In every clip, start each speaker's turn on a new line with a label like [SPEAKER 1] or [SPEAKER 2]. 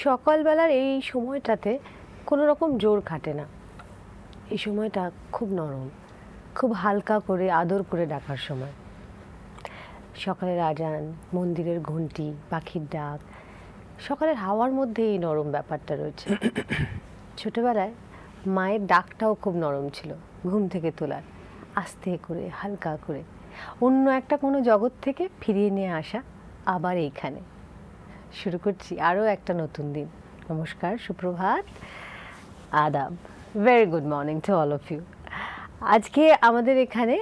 [SPEAKER 1] সকালবেলার এই সময়টাতে কোনো রকম জোর খাটে না। এই সময়টা খুব নরম, খুব হালকা করে আদর করে ডাকার সময়। সকালের আজান, মন্দিরের ঘন্টি, পাখির ডাক, সকালের হাওয়ার মধ্যে এই নরম ব্যাপারটা রয়েছে। ছোটবেলায় মায়ের ডাকটাও খুব নরম ছিল, ঘুম থেকে তোলার, আস্তে করে হালকা করে অন্য একটা কোনো জগৎ থেকে ফিরিয়ে নিয়ে আসা আবার এইখানে। শুরু করছি আরও একটা নতুন দিন। নমস্কার, সুপ্রভাত, আদাব, very good morning to all of you. আজকে আমাদের এখানে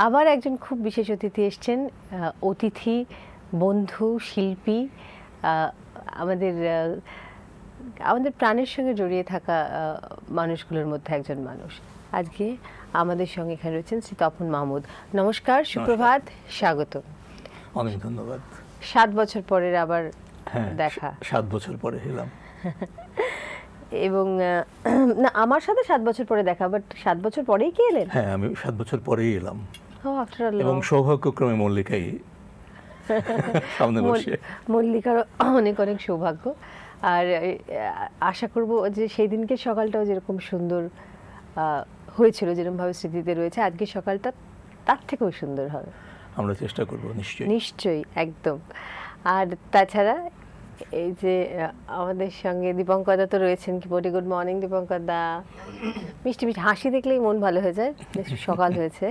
[SPEAKER 1] আবার একজন খুব বিশেষ অতিথি এসছেন, অতিথি, বন্ধু, শিল্পী, আমাদের আমাদের প্রাণের সঙ্গে জড়িয়ে থাকা মানুষগুলোর মধ্যে একজন মানুষ। আজকে আমাদের সঙ্গে এখানে রয়েছেন শ্রী তপন মাহমুদ। নমস্কার, সুপ্রভাত, স্বাগত।
[SPEAKER 2] অনেক ধন্যবাদ।
[SPEAKER 1] 7 বছর পরের আবার দেখা।
[SPEAKER 2] 7 বছর পরে এলাম।
[SPEAKER 1] এবং না, আমার সাথে 7 বছর পরে দেখা, বাট 7 বছর পরেই কি এলেন?
[SPEAKER 2] হ্যাঁ, আমি 7 বছর পরেই এলাম।
[SPEAKER 1] এবং
[SPEAKER 2] সৌভাগ্যক্রমে মল্লিকাই সামনে বসে।
[SPEAKER 1] মল্লিকার অনেক অনেক সৌভাগ্য। আর আশা করব যে সেই দিনকে সকালটাও যেরকম সুন্দর হয়েছিল, যেরকমভাবে স্মৃতিতে রয়েছে, আজকে সকালটা তার থেকেও সুন্দর হবে।
[SPEAKER 2] আমরা চেষ্টা করব, নিশ্চয়ই
[SPEAKER 1] নিশ্চয়ই, একদম। আর তাছাড়া এই যে আমাদের সঙ্গে দীপঙ্কর দা তো রয়েছেন। কি বলি, গুড মর্নিং দীপঙ্কর দা। মিষ্টি মিষ্টি হাসি দেখলেই মন ভালো হয়ে যায়, সকাল হয়েছে।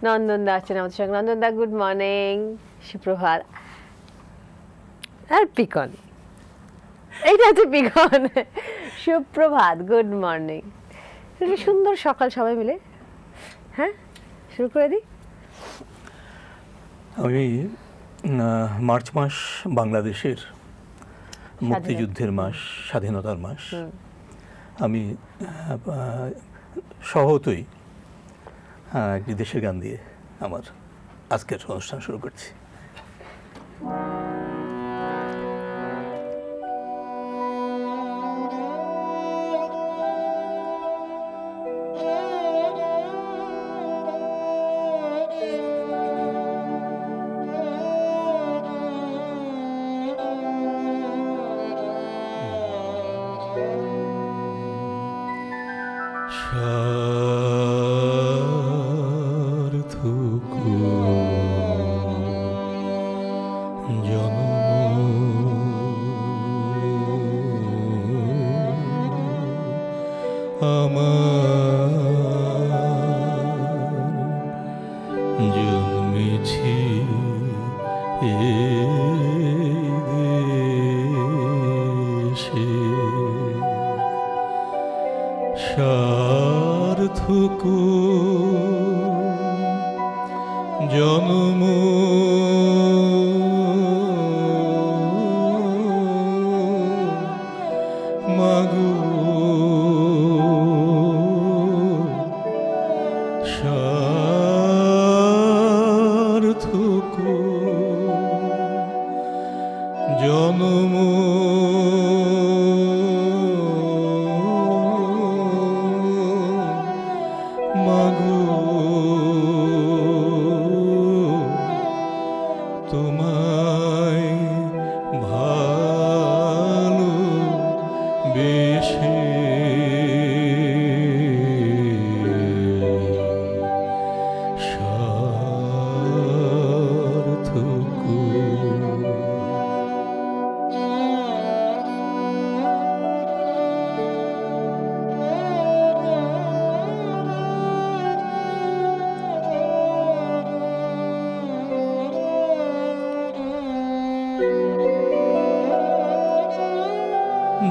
[SPEAKER 1] নন্দন দা আছেন আমাদের সঙ্গে। নন্দন দা, গুড মর্নিং, সুপ্রভাত। আর পিকন, এইটা হচ্ছে পিকন। সুপ্রভাত, গুড মর্নিং। সুন্দর সকাল সবাই মিলে। হ্যাঁ, শুরু করে দিই।
[SPEAKER 2] আমি মার্চ মাস বাংলাদেশের মুক্তিযুদ্ধের মাস, স্বাধীনতার মাস। আমি স্বভাবতই একটি দেশের গান দিয়ে আমার আজকের অনুষ্ঠান শুরু করছি।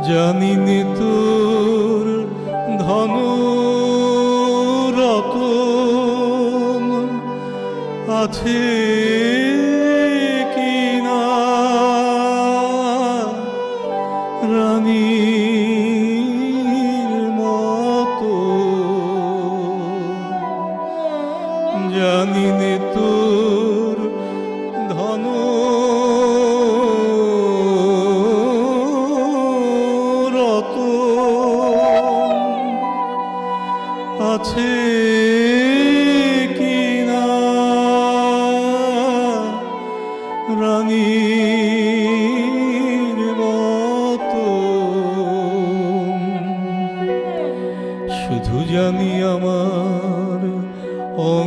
[SPEAKER 3] জানি নে তোর ধন রতন আছে কি না, রানীর মতো। জানি নে তোর ধন আছে কি না,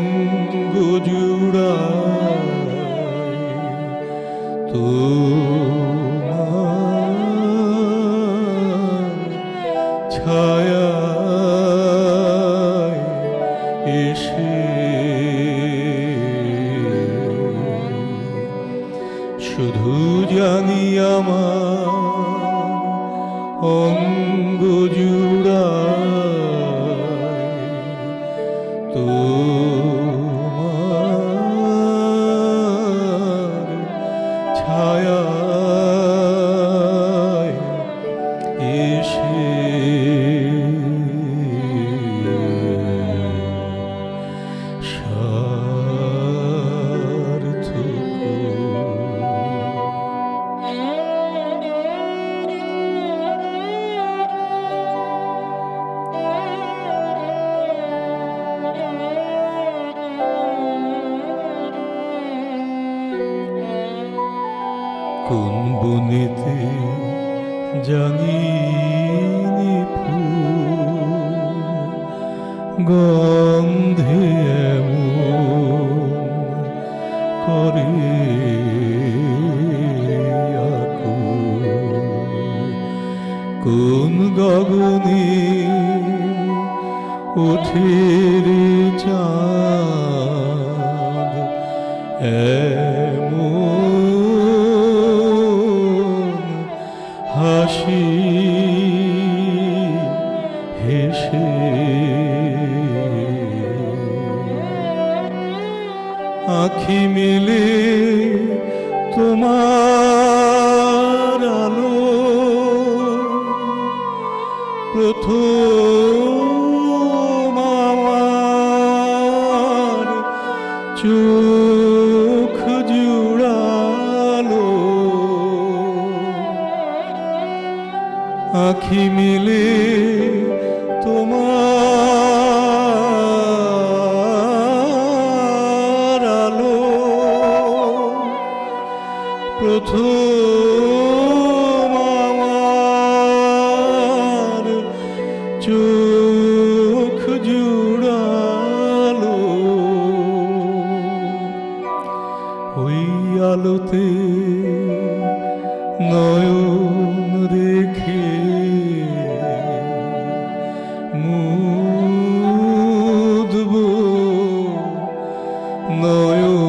[SPEAKER 3] অঙ্গ জুড়াই তোমার ছায়ায় এসে শুধু জানি আমার অঙ্গ জুড়াই তোমার ছায়ায় এসে কোন বনেতে জানিনি ফুল গন্ধে এমন করে আকুল। কোন গগনে ওঠে রে চাঁদ হাসি হেসে আখি মেলে তোমার আলো প্রথম আমার চোখ জুড়ালো আখি মিলে তোমার আলো প্রথম আমার চোখ জুড়ালো ওই আলোতে নয়ন রেখে মুদব নয়ন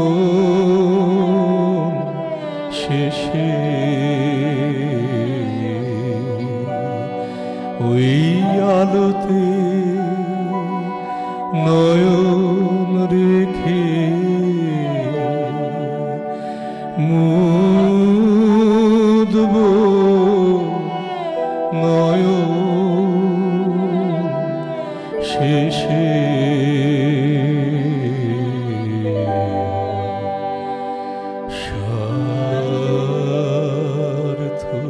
[SPEAKER 3] শেষে ওই আলোতে নয়ন রেখে মুদব নয়ন শেষে সার্থক।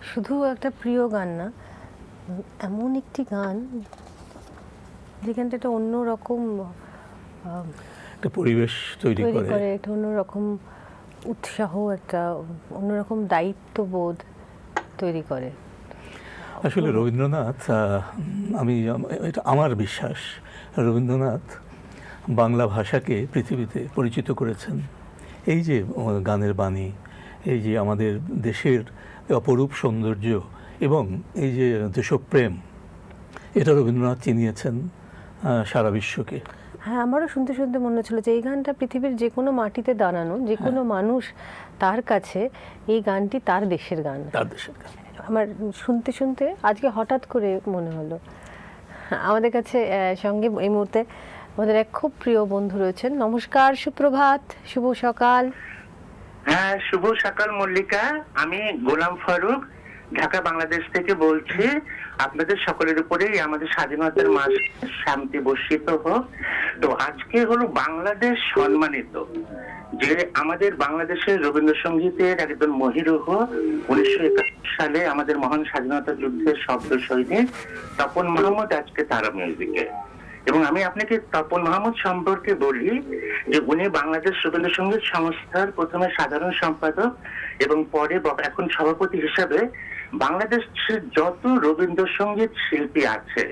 [SPEAKER 1] শুধু একটা প্রিয় গান না, এমন একটি গান যেখানটা একটা অন্যরকম
[SPEAKER 2] একটা পরিবেশ তৈরি
[SPEAKER 1] তৈরি
[SPEAKER 2] করে
[SPEAKER 1] করে, একটা অন্যরকম উৎসাহ, একটা অন্যরকম দায়িত্ববোধ তৈরি করে।
[SPEAKER 2] আসলে রবীন্দ্রনাথ এটা আমার বিশ্বাস, রবীন্দ্রনাথ বাংলা ভাষাকে পৃথিবীতে পরিচিত করেছেন। এই যে গানের বাণী, এই যে আমাদের দেশের অপরূপ সৌন্দর্য এবং এই যে দেশপ্রেম, এটা রবীন্দ্রনাথ চিনিয়েছেন সারা বিশ্বকে।
[SPEAKER 1] হ্যাঁ, আমারও শুনতে শুনতে মনে হচ্ছিল যে এই গানটা পৃথিবীর যে কোনো মাটিতে দাঁড়ানো যে কোনো মানুষ, তার কাছে এই গানটি তার দেশের গান,
[SPEAKER 2] তার দেশের গান।
[SPEAKER 1] আমার শুনতে শুনতে আজকে হঠাৎ করে মনে হলো। আমাদের কাছে সঙ্গে এই মুহূর্তে আমাদের এক খুব প্রিয় বন্ধু রয়েছেন। নমস্কার, সুপ্রভাত, শুভ সকাল।
[SPEAKER 4] হ্যাঁ, শুভ সকাল মল্লিকা। আমি গোলাম ফারুক, ঢাকা বাংলাদেশ থেকে বলছি। আপনাদের সকলের উপরেই আমাদের স্বাধীনতার মাস শান্তি বর্ষিত হোক। তো আজকে হলো বাংলাদেশ সম্মানিত যে আমাদের বাংলাদেশের রবীন্দ্রসঙ্গীতের একজন মহিরুহ, 1971 সালে আমাদের মহান স্বাধীনতা যুদ্ধের শব্দ সৈনিক তপন মাহমুদ আজকে তারা মিউজিকে। এবং আমি আপনাকে তপন মাহমুদ সম্পর্কে বলি যে উনি বাংলাদেশ রবীন্দ্রসঙ্গীত সংস্থার প্রথমে সাধারণ সম্পাদক এবং পরে এখন সভাপতি হিসাবে বাংলাদেশের যত রবীন্দ্রসঙ্গীত শিল্পী আছে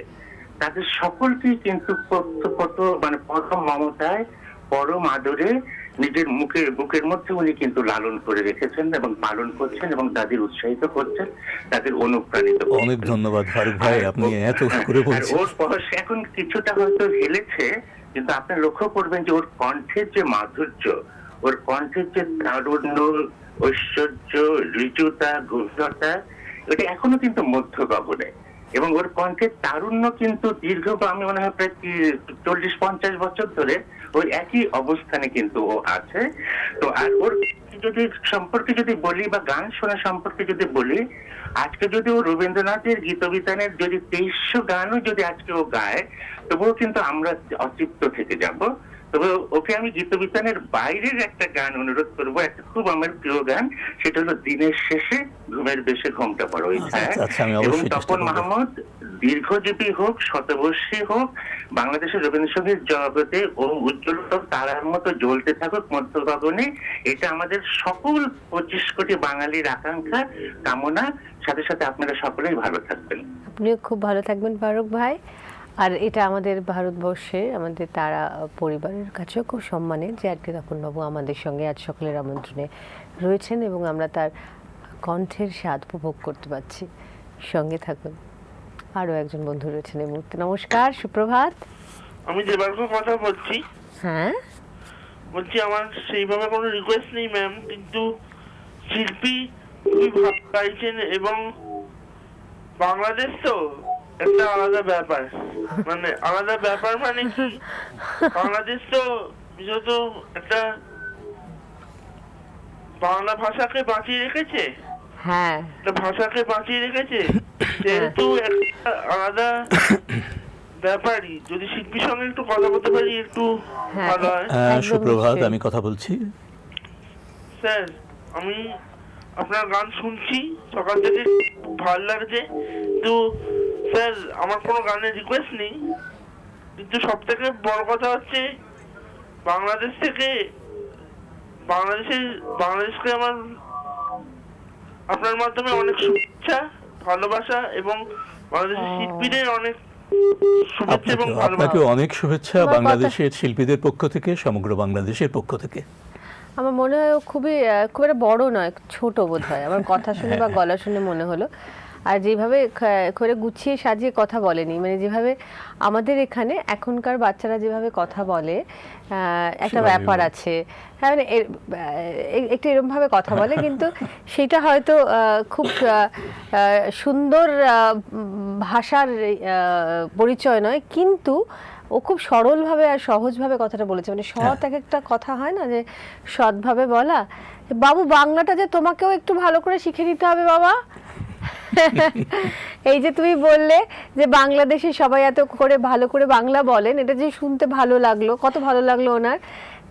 [SPEAKER 4] তাদের সকলকেই কিন্তু মানে প্রথম মমতায় পরম আদরে নিজের বুকের মধ্যে উনি কিন্তু লালন করে রেখেছেন এবং পালন করছেন এবং তাদের উৎসাহিত করছেন, তাদের অনুপ্রাণিত করছেন।
[SPEAKER 2] অনেক ধন্যবাদ ফারুক ভাই, আপনি এত করে
[SPEAKER 4] আর
[SPEAKER 2] বলছেন।
[SPEAKER 4] ওর বয়স এখন কিছুটা হয়তো হেলেছে, কিন্তু আপনি লক্ষ্য করবেন যে ওর কণ্ঠের যে মাধুর্য, ওর কণ্ঠের যে তারুণ্য, ঐশ্বর্য, ঋজুতা, গভীরতা, এটা এখনো কিন্তু মধ্য গগনে। এবং ওর কণ্ঠের তারুণ্য কিন্তু দীর্ঘ, আমি মনে হয় প্রায় 40-50 বছর ধরে ওই একই অবস্থানে কিন্তু ও আছে। তো আর ওর যদি সম্পর্কে যদি বলি বা গান শোনা সম্পর্কে যদি বলি, আজকে যদি ও রবীন্দ্রনাথের গীতবিতানের যদি 2300 গানও যদি আজকে ও গায়, তবুও কিন্তু আমরা অতৃপ্ত থেকে যাব। তবে ওকে আমি গীতবিতানের বাইরের একটা গান অনুরোধ করবো, একটা খুব আমার প্রিয় গান, সেটা হলো দিনের শেষে ঘুমের বেশে ঘুমটা বড় ইচ্ছা।
[SPEAKER 2] আমি
[SPEAKER 4] এবং
[SPEAKER 2] অবশ্যই চেষ্টা
[SPEAKER 4] তপন
[SPEAKER 2] করব।
[SPEAKER 4] মাহমুদ দীর্ঘজীবী হোক, শতবর্ষী হোক, বাংলাদেশের রবীন্দ্রসঙ্গীত জগতে ও উজ্জ্বল তারার মতো জ্বলতে থাকুক মধ্য গগনে। এটা আমাদের সকল 25 কোটি বাঙালির আকাঙ্ক্ষা, কামনা। সাথে সাথে আপনারা সকলেই ভালো থাকবেন।
[SPEAKER 1] আপনিও খুব ভালো থাকবেন ফারুক ভাই। আর এটা আমাদের ভারতবর্ষে আমাদের তারা পরিবারের কাছেও খুব সম্মানের যে আজকে তপনবাবু আমাদের সঙ্গে আজ সকলের আমন্ত্রণে রয়েছেন এবং আমরা তার কণ্ঠের স্বাদ উপভোগ করতে পারছি। সঙ্গে থাকুন। আরও একজন বন্ধু রয়েছেন এই মুহূর্তে। নমস্কার, সুপ্রভাত।
[SPEAKER 5] আমি দেবার্ঘ কথা বলছি।
[SPEAKER 1] হ্যাঁ,
[SPEAKER 5] বলছি আমার সেইভাবে কোনো রিকোয়েস্ট নেই ম্যাম, কিন্তু শিল্পী খুবই ভালো গাইছেন এবং বাংলাদেশ তো একটা আলাদা ব্যাপার, মানে আলাদা ব্যাপার মানে কি, বাংলাদেশ তো বিশেষত একটা বাংলা ভাষাকে বাঁচিয়ে রেখেছে,
[SPEAKER 1] হ্যাঁ,
[SPEAKER 5] একটা ভাষাকে বাঁচিয়ে রেখেছে, যেহেতু একটা আলাদা ব্যাপারই। যদি শিল্পীর সঙ্গে একটু কথা বলতে পারি একটু ভালো হয়।
[SPEAKER 1] একদম
[SPEAKER 2] সুপ্রভাত,
[SPEAKER 1] নিশ্চয়ই।
[SPEAKER 2] আমি কথা বলছি।
[SPEAKER 5] স্যার আমি আপনার গান শুনছি সকাল থেকে, খুব ভালো লাগছে। কিন্তু স্যার আমার কোনো গানের রিকোয়েস্ট নেই, কিন্তু সব থেকে বড় কথা হচ্ছে বাংলাদেশ থেকে বাংলাদেশকে আমার আপনার মাধ্যমে অনেক শুভেচ্ছা, ভালোবাসা এবং বাংলাদেশের শিল্পীদের অনেক শুভেচ্ছা এবং
[SPEAKER 2] আপনাকেও
[SPEAKER 5] ভালোবাসা।
[SPEAKER 2] অনেক শুভেচ্ছা
[SPEAKER 1] তোমার কথা-
[SPEAKER 2] বাংলাদেশের শিল্পীদের পক্ষ থেকে, সমগ্র বাংলাদেশের পক্ষ থেকে।
[SPEAKER 1] আমার মনে হয় ও খুব একটা বড় নয়, ছোট বোধ হয় আমার কথা শুনে বা গলা শুনে মনে হলো। আর যেভাবে করে গুছিয়ে সাজিয়ে কথা বলেনি, মানে যেভাবে আমাদের এখানে এখনকার বাচ্চারা যেভাবে কথা বলে, একটা
[SPEAKER 2] সেভাবেই
[SPEAKER 1] ব্যাপার
[SPEAKER 2] বলে।
[SPEAKER 1] আছে। হ্যাঁ, মানে একটু এরকমভাবে কথা বলে, কিন্তু সেটা হয়তো খুব সুন্দর ভাষার পরিচয় নয়, কিন্তু ও খুব সরলভাবে আর সহজভাবে কথাটা বলেছে। মানে সৎ এক একটা কথা হয় না, যে সৎভাবে বলা। বাবু, বাংলাটা যে তোমাকেও একটু ভালো করে শিখে নিতে হবে বাবা। এই যে তুমি বললে যে বাংলাদেশে সবাই এত করে ভালো করে বাংলা বলেন, এটা যে শুনতে ভালো লাগলো, কত ভালো লাগলো ওনার।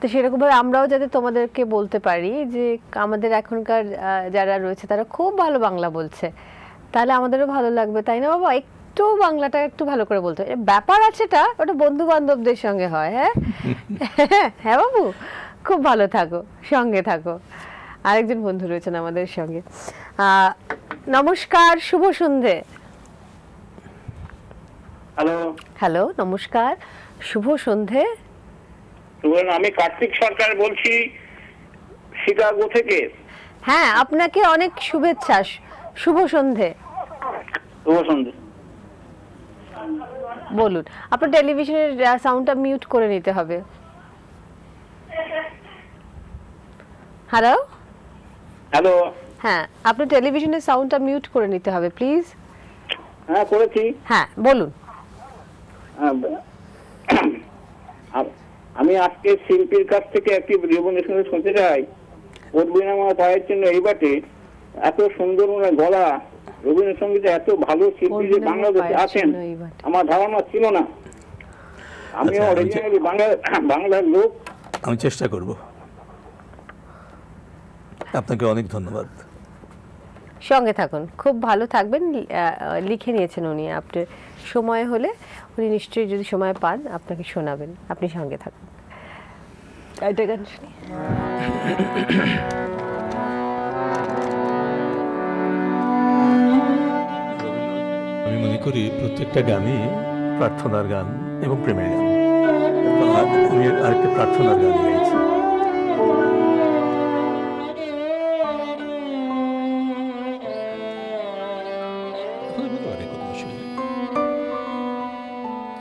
[SPEAKER 1] তো সেরকমভাবে আমরাও যাতে তোমাদেরকে বলতে পারি যে আমাদের এখনকার যারা রয়েছে তারা খুব ভালো বাংলা বলছে, তাহলে আমাদেরও ভালো লাগবে, তাই না বাবা? একটু বাংলাটা একটু ভালো করে বলতে হবে। ব্যাপার আছে, ওটা বন্ধু বান্ধবদের সঙ্গে হয়। হ্যাঁ, হ্যাঁ বাবু, খুব ভালো থাকো, সঙ্গে থাকো। আরেকজন বন্ধু রয়েছেন আমাদের সঙ্গে। নমস্কার, শুভ সন্ধে।
[SPEAKER 6] হ্যালো,
[SPEAKER 1] হ্যালো, নমস্কার, শুভ সন্ধে।
[SPEAKER 6] আমি কার্তিক সরকার বলছি শিকাগো থেকে।
[SPEAKER 1] হ্যাঁ, আপনাকে অনেক শুভেচ্ছা, শুভ সন্ধে।
[SPEAKER 6] শুভ সন্ধ্যে।
[SPEAKER 1] বলুন, আপনার টেলিভিশনের সাউন্ডটা মিউট করে নিতে হবে। হ্যালো,
[SPEAKER 6] হ্যালো,
[SPEAKER 1] হ্যাঁ, আপনার টেলিভিশনের সাউন্ডটা মিউট করে নিতে হবে প্লিজ।
[SPEAKER 6] হ্যাঁ করেছি।
[SPEAKER 1] হ্যাঁ, বলুন।
[SPEAKER 6] হ্যাঁ, আমি আজকে শিল্পীর কাছ থেকে একটি রবীন্দ্রসঙ্গীত শুনতে চাই। পড়বিনা আমার পায়ের জন্য এই বাটে। এত সুন্দর গলা, রবীন্দ্রসঙ্গীতে এত ভালো শিল্পী যে বাংলাদেশে আছেন আমার ধারণা ছিল না। আমিও
[SPEAKER 2] আচ্ছা,
[SPEAKER 6] অরিজিনালি বাংলার লোক।
[SPEAKER 2] আমি চেষ্টা করব। আপনাকে অনেক ধন্যবাদ।
[SPEAKER 1] সঙ্গে থাকুন, খুব ভালো থাকবেন। লিখে নিয়েছেন উনি, আপনার সময় হলে উনি নিশ্চয়ই যদি সময় পান আপনাকে শোনাবেন। আপনি সঙ্গে থাকুন। একটা গান শুনি।
[SPEAKER 2] করি প্রত্যেকটা গানই প্রার্থনার গান এবং প্রেমের গান। তো আমি আরেকটা প্রার্থনার গান গাইছি।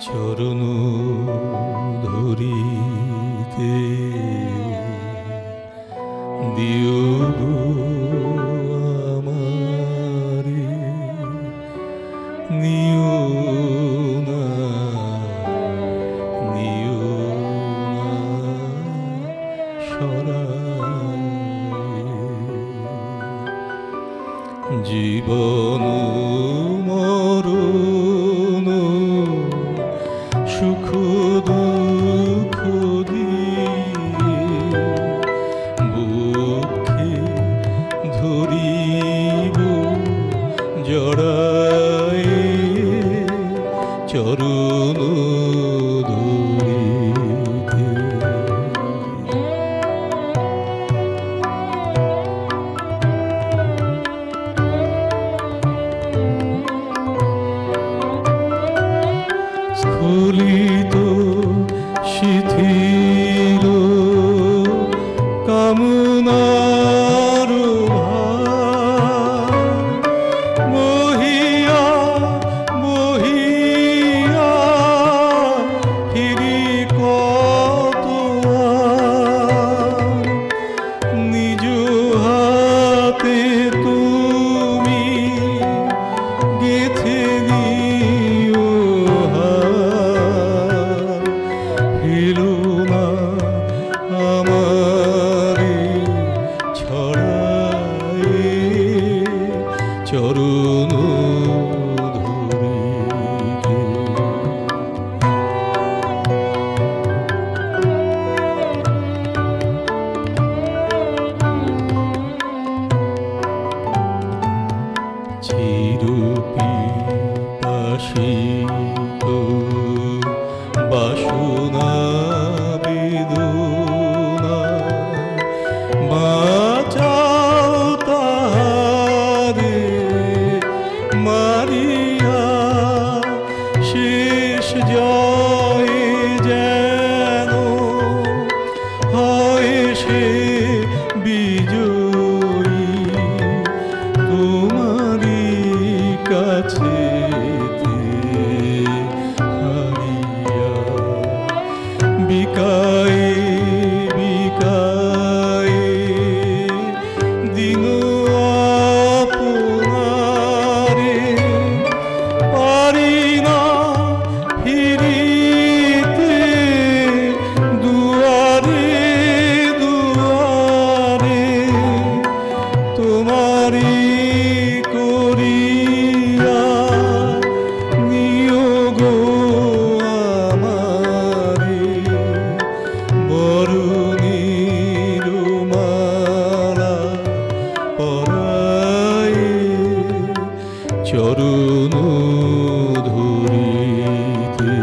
[SPEAKER 2] চরণ ধরিতে দিও গো আমারে, নিও না সরায়। জীবন মরণ সুখ দুঃখ দিয়ে বুকে ধরিব জড়ায়, চরণ ধরিতে। স্খলিত শিথিল কামনার ভার, বহিয়া বহিয়া ফিরি কত আর, নিজ হাতে তুমি গেথে নিও হার, ফিরো না আমারে ছড়ায়, চরণ ধরিতে। চিরপিপাসিত বাসনা বেদনা, বাঁচাও তাহারে মারিয়া, শেষ জয়ে যেন হয় সে বিজয়ী, তোমারি কাছে হারিয়া। বিকায় বিকায় দিন আপনারে, পারি না ফিরিতে দুয়ারে দুয়ারে, তোমারি করিয়া নিও গো আমারে, বরণীর মালা পরায়ে, চরণ ধরিতে,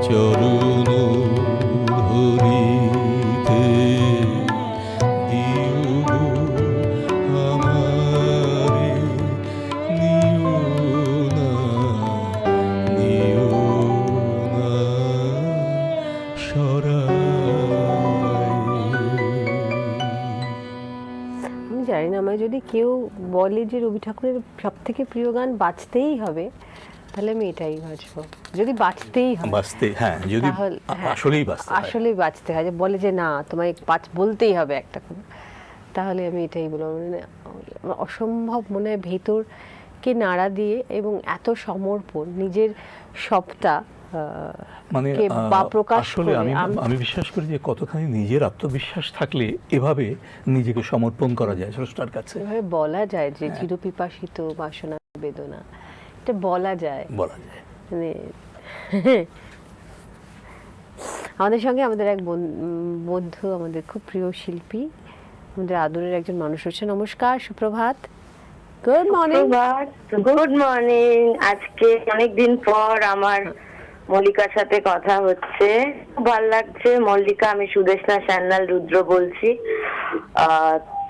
[SPEAKER 2] চরণ ধরিতে দিও গো আমারে, নিও না সরায়।
[SPEAKER 1] আমি জানি না, আমার যদি কেউ বলে যে রবি ঠাকুরের সব থেকে প্রিয় গান বাঁচতেই হবে, তাহলে আমি এটাই বাজবো। যদি বাঁচতেই হয়,
[SPEAKER 2] বাঁচতে, হ্যাঁ, যদি
[SPEAKER 1] তাহলে হ্যাঁ,
[SPEAKER 2] আসলেই বাঁচতে হয়।
[SPEAKER 1] আসলেই বাঁচতে হয়, যে বলে যে না তোমায় বলতেই হবে একটা করে, তাহলে আমি এটাই বলবো। মানে আমার অসম্ভব মনে হয় ভেতরকে নাড়া দিয়ে এবং এত সমর্পণ, নিজের সবটা
[SPEAKER 2] মানে
[SPEAKER 1] কে বা প্রকাশ
[SPEAKER 2] আসলে
[SPEAKER 1] করে
[SPEAKER 2] আমি বিশ্বাস করি যে কতখানি নিজের আত্মবিশ্বাস থাকলে এভাবে নিজেকে সমর্পণ করা যায় স্রষ্টার কাছে।
[SPEAKER 1] এভাবে বলা যায় যে চিরপিপাসিত বাসনা বেদনা, এটা বলা যায়। মানে আমাদের সঙ্গে আমাদের এক বন্ধু, আমাদের খুব প্রিয় শিল্পী, আমাদের আদরের একজন মানুষ হচ্ছে। নমস্কার, সুপ্রভাত, গুড মর্নিং।
[SPEAKER 7] Good morning. আজকে অনেকদিন পর আমার মল্লিকার সাথে কথা হচ্ছে, খুব ভালো লাগছে। মল্লিকা, আমি সুদেশনা সান্যাল রুদ্র বলছি।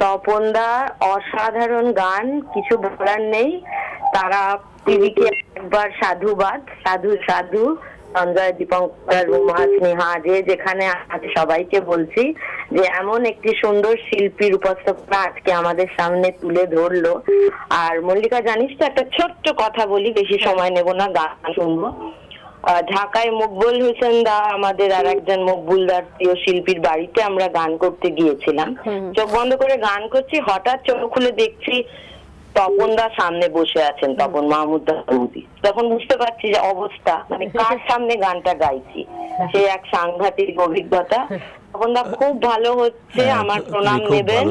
[SPEAKER 7] তপনদা অসাধারণ গান, কিছু বলার নেই। তারা দিদিকে একবার সাধুবাদ, সাধু সাধু। সঞ্জয়, দীপঙ্কর, রুমা, স্নেহা, যে যেখানে আছে সবাইকে বলছি যে এমন একটি সুন্দর শিল্পীর উপস্থাপনা আজকে আমাদের সামনে তুলে ধরলো। আর মল্লিকা, জানিস তো, একটা ছোট্ট কথা বলি, বেশি সময় নেব না, গান শুনবো। ঢাকায় মকবুল হোসেন দা, আমাদের আর একজন মকবুলদার প্রিয় শিল্পীর বাড়িতে আমরা গান করতে গিয়েছিলাম। চোখ বন্ধ করে গান করছি, হঠাৎ চোখ খুলে দেখছি তপন দা সামনে বসে আছেন, তপন মাহমুদদার বৌদি। তখন বুঝতে পারছি যে অবস্থা, মানে কার সামনে গানটা গাইছি, সে এক সাংঘাতিক অভিজ্ঞতা। তপন দা খুব ভালো হচ্ছে, আমার প্রণাম নেবেন।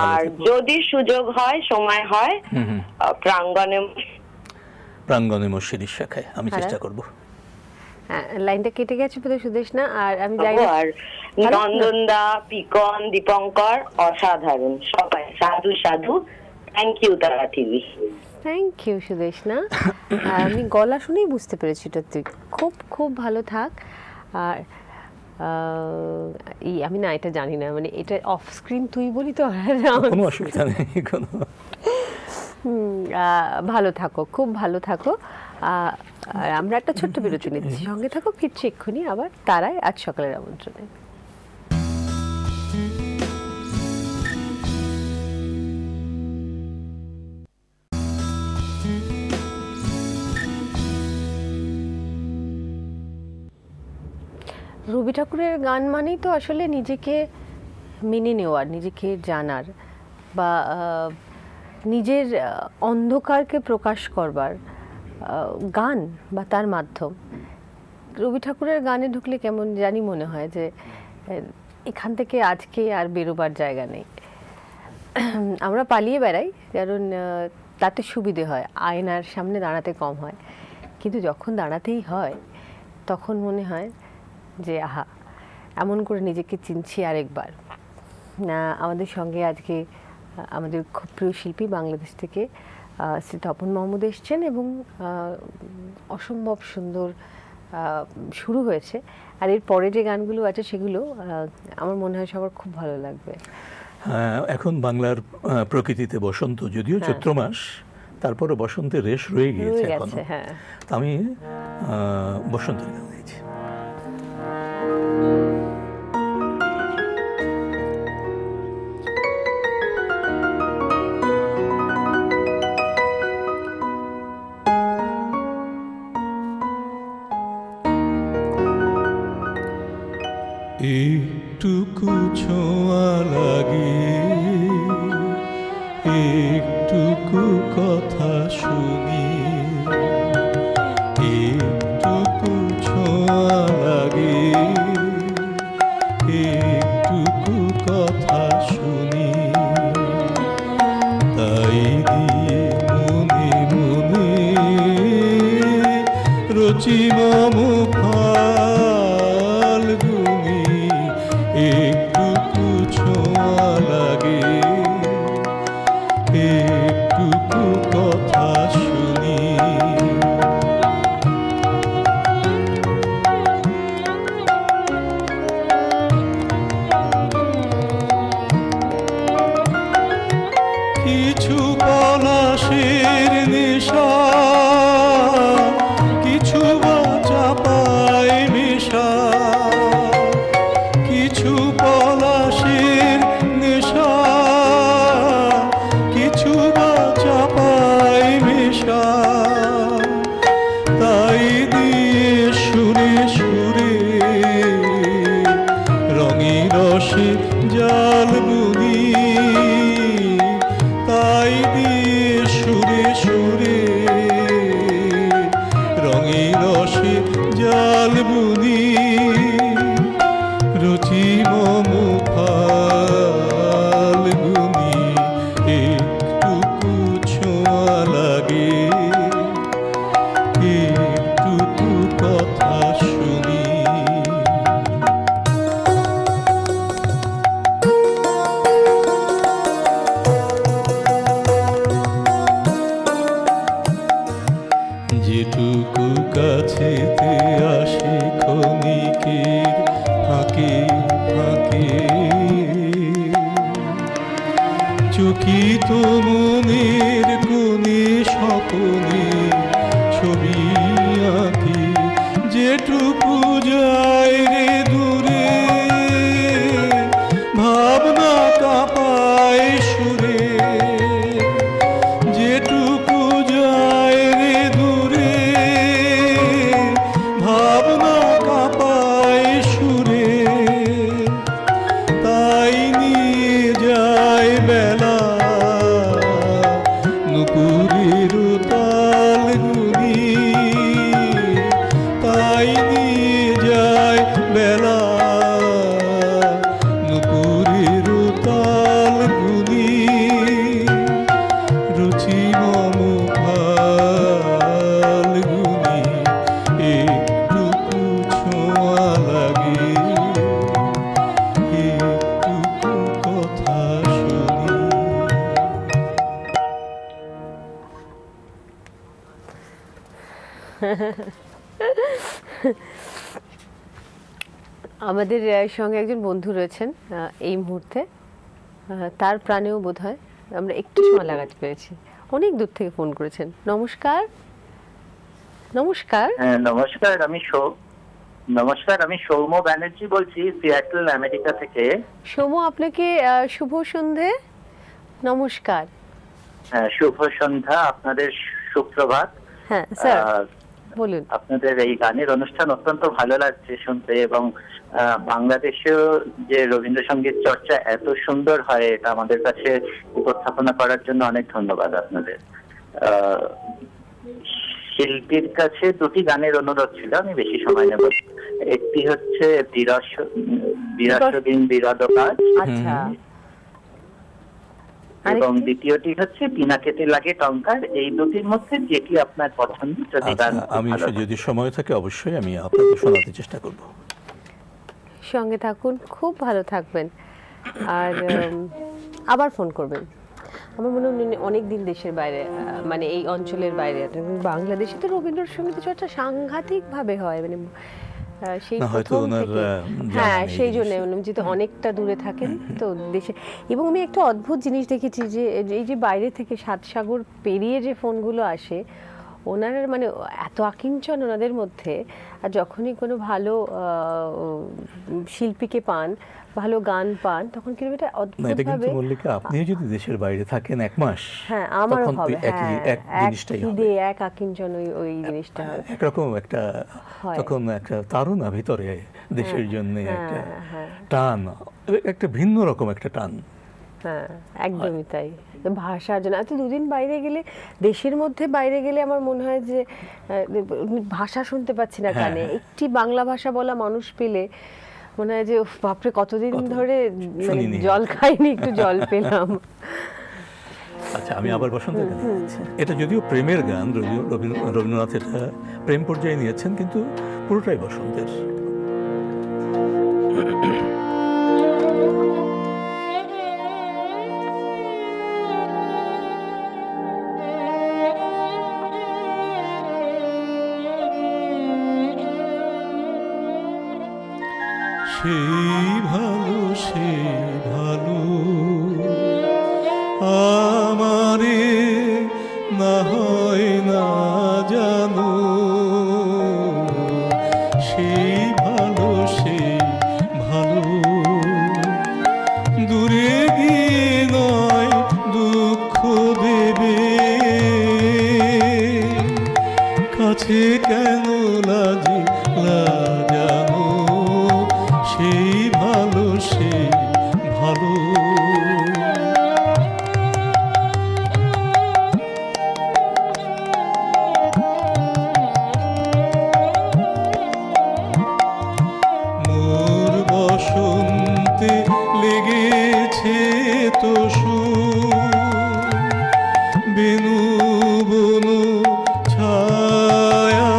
[SPEAKER 7] আর যদি সুযোগ হয়, সময় হয়,
[SPEAKER 2] প্রাঙ্গণে মসজিদের শাখায় আমি চেষ্টা করব।
[SPEAKER 1] লাইনটা কেটে গেছে বোধহয় সুদেশ না, আর আমি যাই
[SPEAKER 7] আর নন্দনদা, পিকন, দীপঙ্কর অসাধারণ, সবাই সাধু সাধু। থ্যাংক ইউ তারা টিভি।
[SPEAKER 1] থ্যাংক ইউ সুদেশ না। আমি গলা শুনেই বুঝতে পেরেছি এটা তুই খুব খুব ভালো থাক। আর আমি না এটা জানি না, মানে এটা অফ স্ক্রিন তুই বলি তো
[SPEAKER 2] কোনো অসুবিধা নেই, কোনো
[SPEAKER 1] ভালো থাকো, খুব ভালো থাকো। আর আমরা একটা ছোট্ট বিরতি নিচ্ছি, সঙ্গে থাকো, ফিরছি এক্ষুনি আবার তারায় আজ সকালের আমন্ত্রণে। রবি ঠাকুরের গান মানেই তো আসলে নিজেকে মেনে নেওয়ার, নিজেকে জানার, বা নিজের অন্ধকারকে প্রকাশ করবার গান বা তার মাধ্যম। রবি ঠাকুরের গানে ঢুকলে কেমন জানি মনে হয় যে এখান থেকে আজকে আর বেরোবার জায়গা নেই। আমরা পালিয়ে বেড়াই, কারণ তাতে সুবিধে হয়, আয়নার সামনে দাঁড়াতে কম হয়। কিন্তু যখন দাঁড়াতেই হয় তখন মনে হয় যে আহা, এমন করে নিজেকে চিনছি আরেকবার। আমাদের সঙ্গে আজকে আমাদের খুব প্রিয় শিল্পী বাংলাদেশ থেকে শ্রী তপন মাহমুদ এসছেন, এবং অসম্ভব সুন্দর শুরু হয়েছে। আর এর পরে যে গানগুলো আছে সেগুলো আমার মনে হয় সবার খুব ভালো লাগবে।
[SPEAKER 2] এখন বাংলার প্রকৃতিতে বসন্ত, যদিও চৈত্র মাস, তারপরে বসন্তের রেশ রয়ে গিয়েছে এখনো। আমি বসন্তের গান গাইছি।
[SPEAKER 3] একটুকু ছোঁয়া লাগে, একটুকু কথা শুনি, একটুকু ছোঁয়া লাগে, একটুকু কথা শুনি, তাই দিয়ে মনে মনে রচি মম ফাল্গুনি। একটুকু ছোঁয়া লাগে, একটুকু কথা শুনি। কিছু পলাশের নেশা, কিছু বা চাপায় মেশা, কিছু পলাশের নেশা, কিছু বা চাপায় মেশা, তাই দিয়ে সুরে সুরে রঙে রসে জাল বুনি, তাই দিয়ে সুরে সুরে রঙে রসে জাল বুনি। রুচি মম ফাল্গুনি, একটুকু ছোঁয়া লাগে, একটুকু কথা শুনি। যেটুকু কাছেতে আসে ক্ষণিকের ফাঁকে ফাঁকে, চকিত মনের কোণে স্বপনে ছবি আঁকি, যেটুকু যায় রে দূরে, ভাবনা কাঁপায় সুরে, যেটুকু যায় রে দূরে, ভাবনা কাঁপায় সুরে, তাই নিয়ে যায় বেলা নুপুরের তাল গুনি, তাই নিয়ে যায় বেলা নুপুরের তাল গুনি, রুচি মম ফাল্গুনি, একটুকু ছোঁয়া লাগে, একটুকু কথা শুনি।
[SPEAKER 1] আমাদের সঙ্গে একজন বন্ধু রয়েছেন এই মুহূর্তে, তার প্রাণেও বোধ হয় আমরা একটু সময় লাগাতে পেরেছি। অনেক দূর থেকে ফোন করেছেন। নমস্কার। নমস্কার।
[SPEAKER 8] নমস্কার, আমি সৌম্য ব্যানার্জি বলছি, সিয়াটল, আমেরিকা থেকে।
[SPEAKER 1] সৌম্য, আপনাকে শুভ সন্ধে। নমস্কার।
[SPEAKER 8] শুভ সন্ধ্যা, আপনাদের সুপ্রভাত।
[SPEAKER 1] হ্যাঁ স্যার, বলুন।
[SPEAKER 8] আপনাদের এই গানের অনুষ্ঠান অত্যন্ত ভালো লাগছে শুনতে, এবং বাংলাদেশেও যে রবীন্দ্রসঙ্গীত চর্চা এত সুন্দর হয়, এটা আমাদের কাছে উপস্থাপনা করার জন্য অনেক ধন্যবাদ আপনাদের। শিল্পীর কাছে দুটি গানের অনুরোধ ছিল, আমি বেশি সময় নেব। একটি হচ্ছে বিরাসদিন বিরাদকাজ,
[SPEAKER 1] আচ্ছা,
[SPEAKER 8] এবং দ্বিতীয়টি হচ্ছে পিনাকেতে লাগে টঙ্কার। এই দুটির মধ্যে যেটি আপনার পছন্দ, যদি গান
[SPEAKER 2] আমি যদি সময় থাকে অবশ্যই আমি আপনাকে শোনাতে চেষ্টা করব।
[SPEAKER 1] সঙ্গে থাকুন, খুব ভালো থাকবেন, আর আবার ফোন করবেন। আমার মনে হয় অনেক দিন দেশের বাইরে, মানে এই অঞ্চলের বাইরে। বাংলাদেশে তো রবীন্দ্রসঙ্গীত চর্চা সাংঘাতিক ভাবে হয়, মানে সেই প্রথম থেকে। হ্যাঁ, সেই জন্য যেহেতু অনেকটা দূরে থাকেন তো দেশে। এবং আমি একটা অদ্ভুত জিনিস দেখেছি, যে এই যে বাইরে থেকে 7 সাগর পেরিয়ে যে ফোনগুলো আসে, ওনারা মানে এত আকিঞ্চন ওনাদের মধ্যে। আর যখনই কোনো ভালো শিল্পীকে পান, ভালো গান পান, তখন কিরকম এটা অদ্ভুতভাবে।
[SPEAKER 2] মল্লিকা, আপনিও যদি দেশের বাইরে থাকেন 1 মাস,
[SPEAKER 1] হ্যাঁ আমারও হবে,
[SPEAKER 2] এক জিনিসটাই হবে,
[SPEAKER 1] এক আকিঞ্চন ওই জিনিসটা হয়,
[SPEAKER 2] একরকম একটা, তখন একটা তাড়না ভিতরে দেশের জন্য একটা টান, একটা ভিন্ন রকম একটা টান।
[SPEAKER 1] হ্যাঁ, একদমই তাই। ভাষার জন্য এত 2 দিন বাইরে গেলে, দেশের মধ্যে বাইরে গেলে আমার মনে হয় যে ভাষা শুনতে পাচ্ছি না কানে, একটি বাংলা ভাষা বলা মানুষ পেলে মনে হয় যে বাপরে কতদিন ধরে মানে জল খাইনি, একটু জল পেলাম।
[SPEAKER 2] আচ্ছা, আমি আবার বসন্তের গান গাইছি। এটা যদিও প্রেমের গান, রবীন্দ্রনাথ এটা প্রেম পর্যায়ে নিয়েছেন, কিন্তু পুরোটাই বসন্তের।
[SPEAKER 3] সেই ভালো আমারে না হয় না জানো, সেই ভালো দূরে গিয়ে নয় দুঃখ দেবে, কাছে কেন লাজানো, সেই ভালো মোর বসন্তে লেগেছে তো বেনু বনু ছায়া,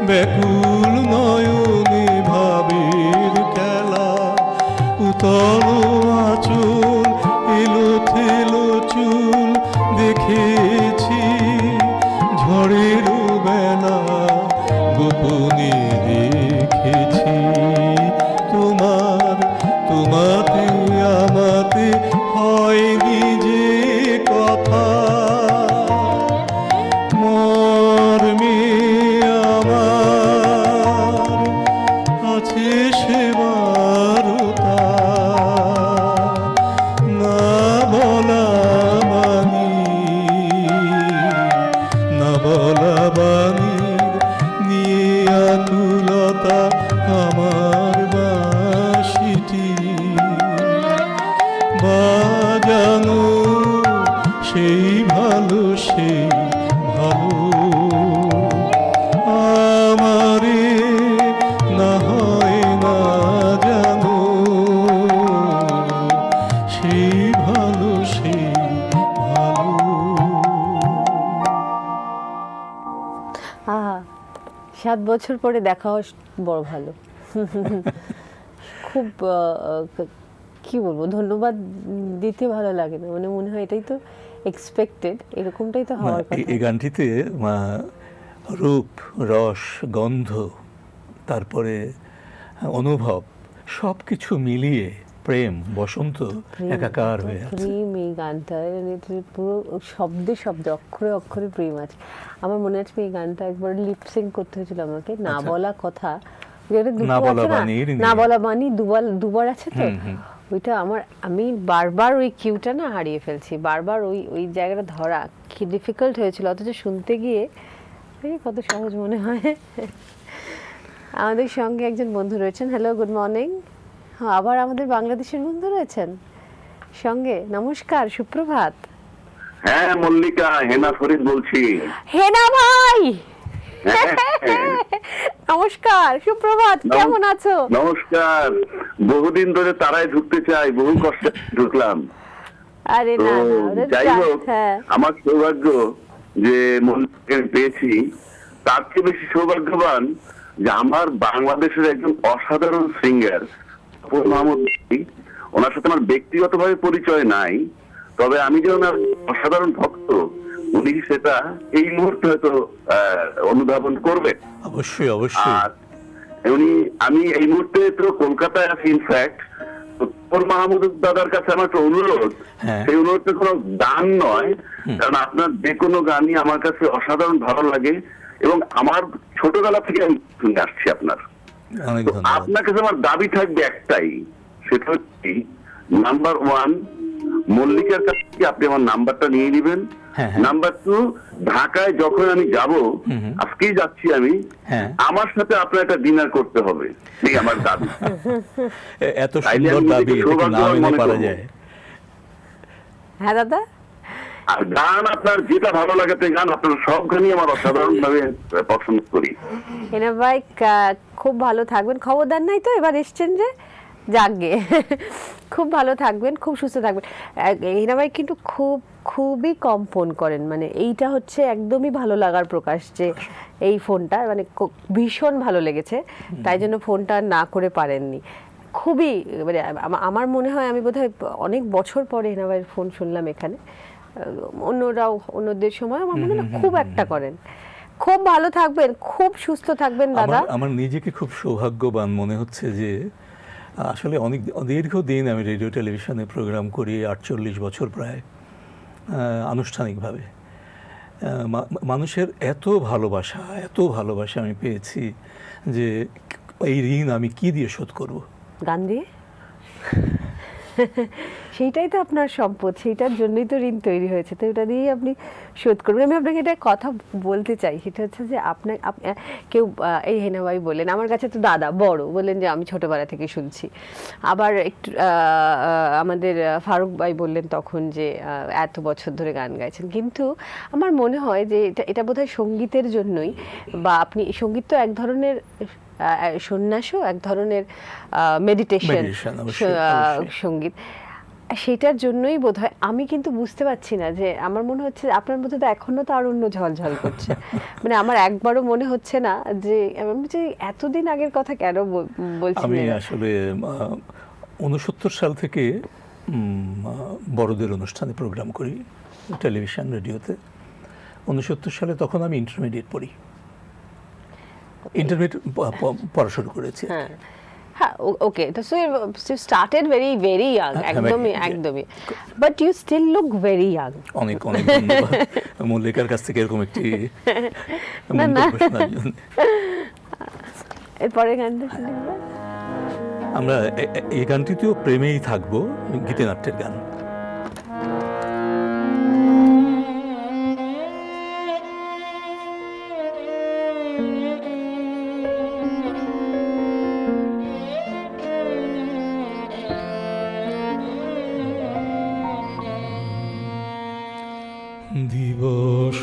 [SPEAKER 3] ব্যাকুল নয়নে ভাবের খেলা, উতল আঁচল এলো থেলো চুল দেখেছি ঝড়ের বেলা গোপনে দেখেছি তোমাতে আমাতে হয়নি যে কথা, মর্মে আমার আছে সেবারতা, না বলা বাণীর নিয়ে আকুলতা আমার বাঁশিটি বাজানো সেই ভালো আমারে না হয় না জানো সেই ভালো
[SPEAKER 1] আহা, 7 বছর পরে দেখা হয় বড় ভালো। খুব কি বলবো, ধন্যবাদ দিতে ভালো লাগে না, মানে মনে হয় এটাই তো এক্সপেক্টেড, এরকমটাই তো হওয়ার কথা।
[SPEAKER 2] এই গানটিতে রূপ, রস, গন্ধ, তারপরে অনুভব, সব কিছু মিলিয়ে প্রেম, বসন্ত একাকার হয়ে আছে।
[SPEAKER 1] প্রেম এই গানটা পুরো শব্দে শব্দে, অক্ষরে অক্ষরে প্রেম আছে। আমার মনে আছে এই গানটা একবার লিপসিং করতে হয়েছিল আমাকে, না বলা কথা, না বলা বাণী দুবার আছে তো, ওইটা আমি বারবার ওই কিউটা না হারিয়ে ফেলছি, বারবার ওই জায়গাটা ধরা কি ডিফিকাল্ট হয়েছিল, অথচ শুনতে গিয়ে কত সহজ মনে হয়। আমাদের সঙ্গে একজন বন্ধু রয়েছেন। Hello, good morning. আবার আমাদের বাংলাদেশের বন্ধু রয়েছেন সঙ্গে। নমস্কার, সুপ্রভাত।
[SPEAKER 9] হ্যাঁ মল্লিকা, হেনা ফরিদ বলছি।
[SPEAKER 1] হেনা ভাই, নমস্কার, সুপ্রভাত, কেমন আছো?
[SPEAKER 9] নমস্কার, বহুদিন ধরে তারাই ঢুকতে চাই, বহু কষ্টে ঢুকলাম।
[SPEAKER 1] আরে না,
[SPEAKER 9] যাই হোক, আমার সৌভাগ্য যে মল্লিকা পেয়েছি, তার চেয়ে বেশি সৌভাগ্যবান যে আমার বাংলাদেশের একজন অসাধারণ সিঙ্গার মাহমুদ, ওনার সাথে আমার ব্যক্তিগতভাবে পরিচয় নাই, তবে আমি যে ওনার অসাধারণ ভক্ত, উনি সেটা এই মুহূর্তে হয়তো অনুধাবন করবে।
[SPEAKER 2] অবশ্যই অবশ্যই।
[SPEAKER 9] আমি এই মুহূর্তে তো কলকাতায় আছি। ইনফ্যাক্ট মাহমুদ দাদার কাছে আমার একটা অনুরোধ, সেই অনুরোধটা কোনো গান নয়, কারণ আপনার যে কোনো গানই আমার কাছে অসাধারণ ভালো লাগে এবং আমার ছোটবেলা থেকে আমি শুনে আসছি আপনার। আপনার কাছে আমার দাবি থাকবে একটাই, সেটা হচ্ছে নাম্বার 1, মল্লিকার কাছ থেকে আপনি আমার নাম্বারটা নিয়ে নেবেন। নাম্বার 2, ঢাকায় যখন আমি যাব, আজকেই যাচ্ছি আমি, আমার সাথে আপনার একটা ডিনার করতে হবে, এই আমার দাবি।
[SPEAKER 2] এত সুন্দর দাবি, এটা না মেনে পারা যায়?
[SPEAKER 1] হ্যাঁ দাদা।
[SPEAKER 9] আর গান আপনার যেটা ভালো লাগে, তো গান আপনার সব গানই আমার অসাধারণ ভাবে পছন্দ করি।
[SPEAKER 1] হেনা ভাই খুব ভালো থাকবেন, খবর দেন নাই তো এবার এসছেন যে, যাকগে, খুব ভালো থাকবেন, খুব সুস্থ থাকবেন। হেনা ভাই কিন্তু খুবই কম ফোন করেন, মানে এইটা হচ্ছে একদমই ভালো লাগার প্রকাশ যে এই ফোনটা মানে ভীষণ ভালো লেগেছে, তাই জন্য ফোনটা না করে পারেননি। খুবই মানে আমার মনে হয় আমি বোধহয় অনেক বছর পরে হেনা ভাইয়ের ফোন শুনলাম এখানে, অন্যদের সময় আমার মনে হয় খুব একটা করেন। খুব ভালো থাকবেন, খুব সুস্থ থাকবেন দাদা।
[SPEAKER 2] আমার নিজেকে খুব সৌভাগ্যবান মনে হচ্ছে যে আসলে অনেক দীর্ঘদিন আমি রেডিও টেলিভিশনে প্রোগ্রাম করি, 48 বছর প্রায় আনুষ্ঠানিকভাবে। মানুষের এত ভালোবাসা আমি পেয়েছি যে এই ঋণ আমি কি দিয়ে শোধ করব?
[SPEAKER 1] গান দিয়ে। সেইটাই তো আপনার সম্পদ, সেইটার জন্যই তো ঋণ তৈরি হয়েছে, তো এটা দিয়েই আপনি শোধ করবেন। আমি আপনাকে একটা কথা বলতে চাই, সেটা হচ্ছে যে আপনার কেউ এই হেনা ভাই বললেন, আমার কাছে তো দাদা বড়, বললেন যে আমি ছোটবেলা থেকে শুনছি। আবার একটু আমাদের ফারুক ভাই বললেন তখন যে এত বছর ধরে গান গাইছেন, কিন্তু আমার মনে হয় যে এটা বোধহয় সঙ্গীতের জন্যই, বা আপনি সঙ্গীত তো এক ধরনের সন্ন্যাসও, এক ধরনের মেডিটেশন সঙ্গীত।
[SPEAKER 10] সেটার জন্যই বোধহয় আমি কিন্তু বুঝতে পারছি না, যে আমার মনে হচ্ছে আপনার মধ্যে তো এখনো তারুণ্য ঝলঝল করছে। মানে আমার একবারও মনে হচ্ছে না যে আমি যে এতদিন আগের কথা কেন বলছি।
[SPEAKER 2] আমি আসলে 69 সাল থেকে বড়দের অনুষ্ঠানে প্রোগ্রাম করি টেলিভিশন রেডিওতে। 69 সালে তখন আমি ইন্টারমিডিয়েট পড়ি, ইন্টারমিডিয়েট পড়া শুরু করেছি।
[SPEAKER 10] হ্যাঁ, okay, so you started very very young, একদমই, but you still look very young.
[SPEAKER 2] অনেক ধন্যবাদ মল্লিকার কাছ থেকে এরকম একটি মন্তব্য শোনার জন্য।
[SPEAKER 10] এরপরে গানটা শুনবো
[SPEAKER 2] আমরা। এই গানটিতেও প্রেমেই থাকবো, গীতিনাট্যের গান।
[SPEAKER 3] দিবস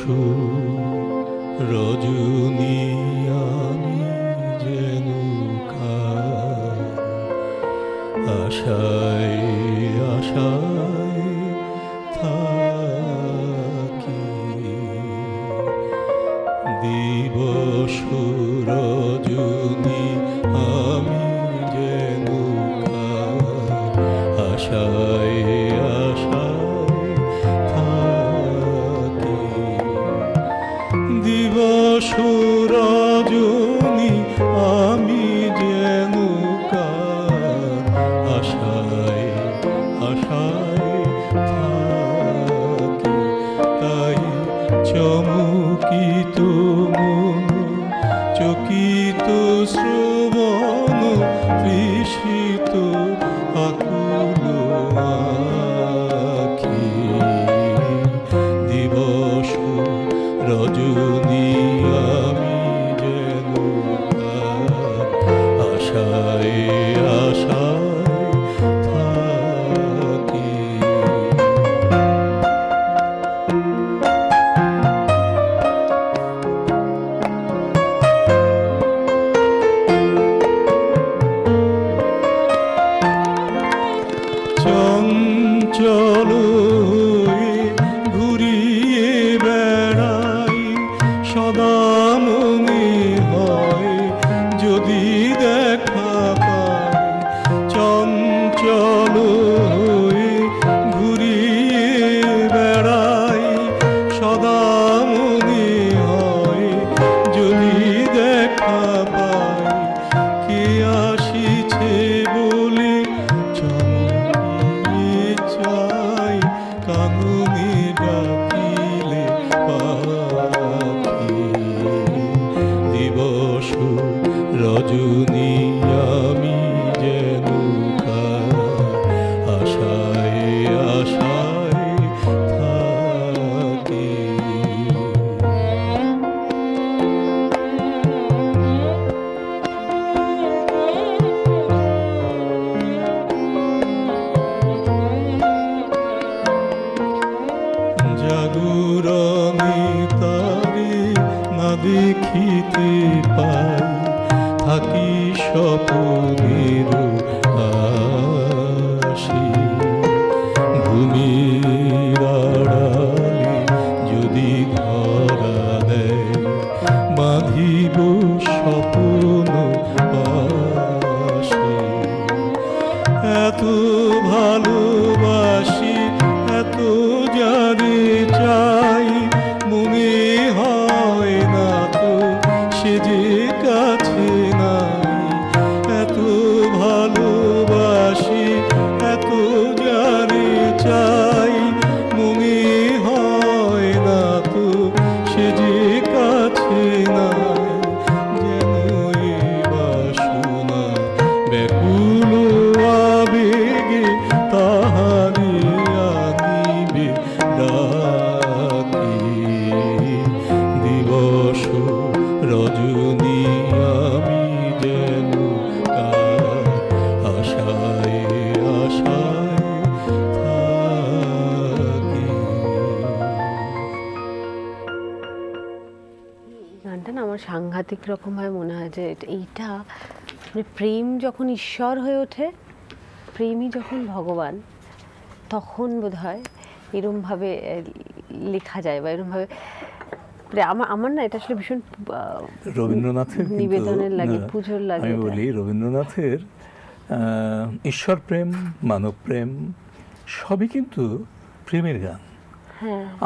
[SPEAKER 3] রজনী আমি যেন আশায় আশায় থাকি। দিবস রজনী আমি যেন আশায় আশায় থাকি। দিবস রজনী আমি যেন আশায় আশায় থাকি। তাই চমকিত মন চকিত শ্রবণ তৃষিত আকুল আখি। দিবস রজনী আমি যেন আশায় আশায় থাকি। চঞ্চল ঘুরিয়ে বেড়াই সদা মনে হয় যদি দেখা পাই। চঞ্চল ঘুরিয়ে বেড়াই সদা মনে হয় যদি দেখা পাই। কে আসিছে বলে চমকিয়ে চাই কাননে ডাকিলে পাখি। দিবস রজনী আমি যেন আশায় আশায় থাকি। জাগরণে তারে না দেখিতে পাই থাকি স্বপ্নের আশি। ভূমির আড়ালে যদি ধরা দেয় বাঁধিব স্বপ্ন পাশে। এত ভালোবাসি এত জানে চাই মনে হয় না তো সে যে কাছে নাই। এত ভালোবাসি এত জানে চাই মনে হয় না তো সে যে কাছে নাই। যেন এ বাসনা ব্যাকুল আবেগে তাহারে আনিবে ডাকি। দিবস রজনী আমি যেন আশায় আশায় থাকি।
[SPEAKER 10] গানটা না আমার সাংঘাতিক রকম ভাবে মনে হয় যে এইটা মানে প্রেম যখন ঈশ্বর হয়ে ওঠে, প্রেমই যখন ভগবান, তখন বোধহয় এরমভাবে লেখা যায় বা এরমভাবে আমার না এটা আসলে ভীষণ
[SPEAKER 2] রবীন্দ্রনাথের
[SPEAKER 10] নিবেদনের লাগে, পুজোর লাগে।
[SPEAKER 2] আমি বলি রবীন্দ্রনাথের ঈশ্বর প্রেম, মানব প্রেম সবই কিন্তু প্রেমের গান।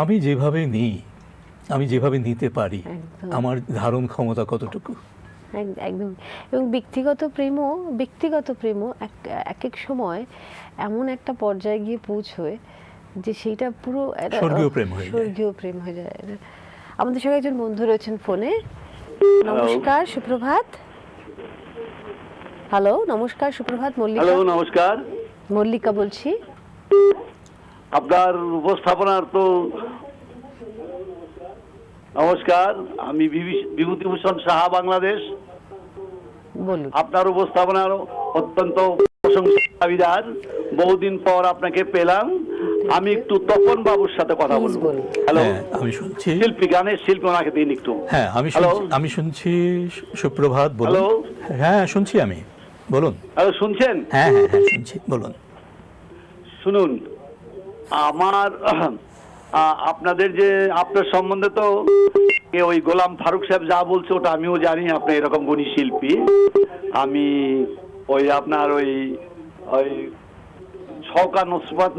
[SPEAKER 2] আমি যেভাবে নিই, আমি যেভাবে নিতে পারি, আমার ধারণ ক্ষমতা কতটুকু।
[SPEAKER 10] একদম। এবং ব্যক্তিগত প্রেমও এক এক সময় এমন একটা পর্যায়ে গিয়ে পৌঁছয় যে সেইটা পুরো
[SPEAKER 2] স্বর্গীয়
[SPEAKER 10] প্রেম হয়ে যায়। আমাদের সঙ্গে একজন বন্ধু রয়েছেন ফোনে। নমস্কার, সুপ্রভাত। হ্যালো, নমস্কার, সুপ্রভাত। মল্লিকা।
[SPEAKER 11] হ্যালো, নমস্কার।
[SPEAKER 10] মল্লিকা বলছি।
[SPEAKER 11] আপনার উপস্থাপনার তো নমস্কার, আমি বিভূতিভূষণ সাহা, বাংলাদেশ।
[SPEAKER 10] বলুন।
[SPEAKER 11] আপনার উপস্থাপনার অত্যন্ত প্রশংসার দাবিদার। বহুদিন পর আপনাকে পেলাম। আমি একটু তপন বাবুর সাথে কথা বলবো। হ্যালো,
[SPEAKER 2] আমি শুনছি।
[SPEAKER 11] শিল্পী, গানের শিল্পী, ওনাকে দিন একটু।
[SPEAKER 2] হ্যাঁ, আমি শুনছি। সুপ্রভাত, বলুন।
[SPEAKER 11] হ্যালো।
[SPEAKER 2] হ্যাঁ, শুনছি আমি, বলুন।
[SPEAKER 11] হ্যালো, শুনছেন?
[SPEAKER 2] হ্যাঁ হ্যাঁ হ্যাঁ, শুনছি, বলুন।
[SPEAKER 11] শুনুন, আমার আপনাদের যে আপনার সম্বন্ধে তো ওই গোলাম ফারুক সাহেব যা বলছে ওটা আমিও জানি, আপনি এরকম গুণী শিল্পী। আমি ওই আপনার ওই সহকার নসরত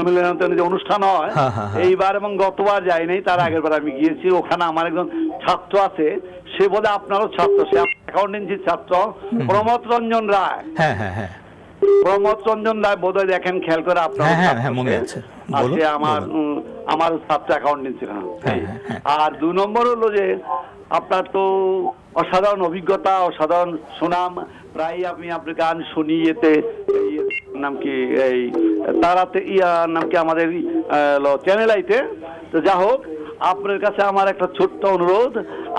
[SPEAKER 11] মিলনায়তনে যে অনুষ্ঠান হয় এইবার এবং গতবার যাই নাই, তার আগের বার আমি গিয়েছি। ওখানে আমার একজন ছাত্র আছে, সে বোধহয় আপনারও ছাত্র, সে অ্যাকাউন্টেন্সির ছাত্র, প্রমথ রঞ্জন রায়।
[SPEAKER 2] হ্যাঁ হ্যাঁ হ্যাঁ,
[SPEAKER 11] প্রমথ রঞ্জন রায় বোধহয় দেখেন, খেয়াল করে আপনার
[SPEAKER 2] মনে আছে।
[SPEAKER 11] আমার ছাত্র অ্যাকাউন্টেন্সি। আর 2 নম্বর হলো যে আপনার তো অসাধারণ অভিজ্ঞতা, অসাধারণ সুনাম। প্রায় আমি আপনার গান শুনি এতে, নাম কি এই তারাতে নাম কি আমাদের চ্যানেল আইতে। তো যা হোক, আপনার কাছে আমার একটা ছোট্ট অনুরোধ,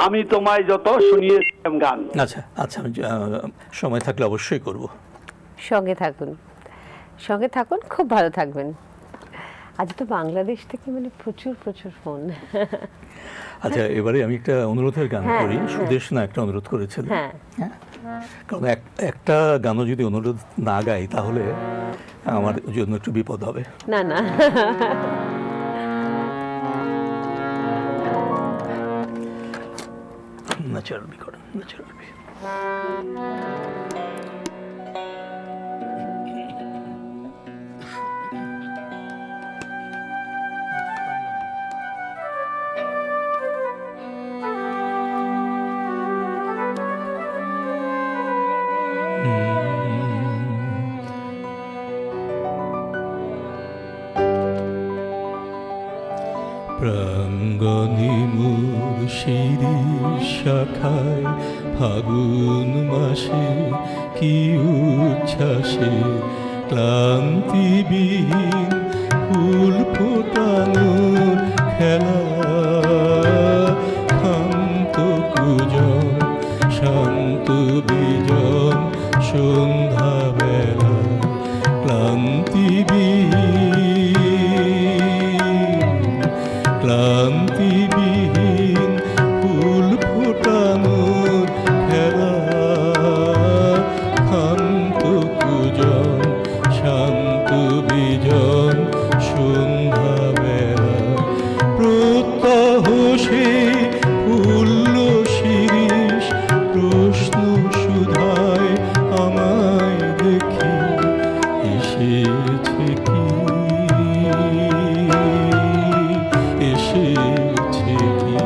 [SPEAKER 11] আমি তোমায় যত শুনিয়েছিলাম গান।
[SPEAKER 2] আচ্ছা আচ্ছা, সময় থাকলে অবশ্যই করব।
[SPEAKER 10] সঙ্গে থাকুন, খুব ভালো থাকবেন। আজ তো বাংলাদেশ থেকে মানে প্রচুর ফোন।
[SPEAKER 2] আচ্ছা, এবারে আমি একটা অনুরোধের গান করি। সুদেশ না একটা অনুরোধ করেছিলেন। হ্যাঁ, কারণ একটা গানও যদি অনুরোধ না গাই তাহলে আমার জন্য একটু বিপদ হবে।
[SPEAKER 10] না
[SPEAKER 2] ন্যাচারাল
[SPEAKER 3] প্রাঙ্গণে মোর শিরিষ শাখায় ফাগুন মাসে কি উচ্ছ্বাসে ক্লান্তিবিহীন ফুল ফোটানোর খেলা, শান্ত কুজন শান্ত বিজন সন্ধ্যাবেলা ক্লান্তিবিহীন ফুল ফোটানোর খেলা, শান্ত কুজন শান্ত বিজন সন্ধ্যাবেলা প্রত্যহ সে ফুল্ল শিরিষ প্রশ্ন সুধায় আমায় দেখি এসেছে কি, এসেছে কি।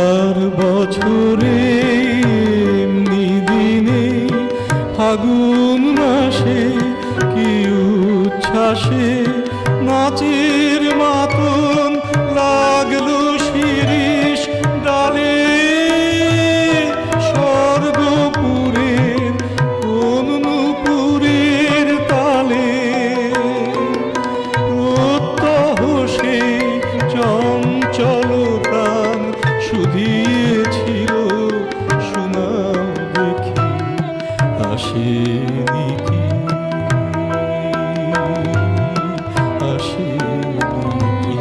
[SPEAKER 3] আর বছরে এমনি দিনে ফাগুন মাসে কি উচ্ছ্বাসে নাচের মাতন লাগলো শিরিষ ডালে, স্বর্গপুরের কোন নূপুরের তালে প্রত্যহ সেই চঞ্চল প্রাণ শুধিয়েছিল সুনাম দেখি আসেনি কি, আসেনি কি।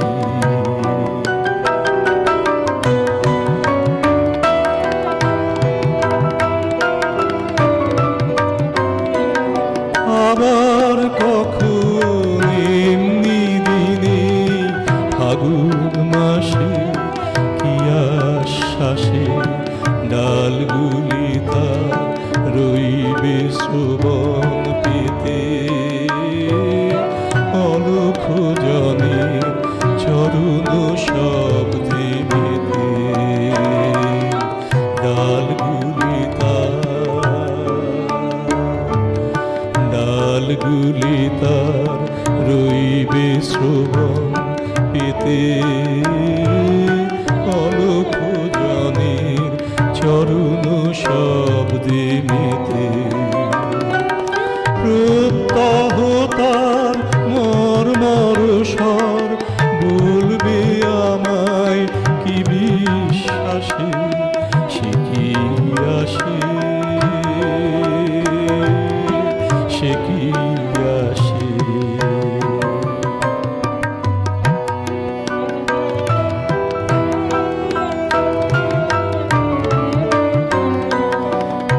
[SPEAKER 3] আবার কখন এমনি দিনে ফাগুন মাসে কি আশ্বাসে ডালগুলি তার রইবে শ্রবণ পেতে অলখ জনের চরণ শব্দে মেতে ডালগুলি তার রইবে শ্রবণ পেতে অলখ জনের চরণ শব্দে মেতে প্রত্যহ তার মর্মর স্বর বলবে আমায় কি বিশ্বাসে সে কি আসে সে কি আসে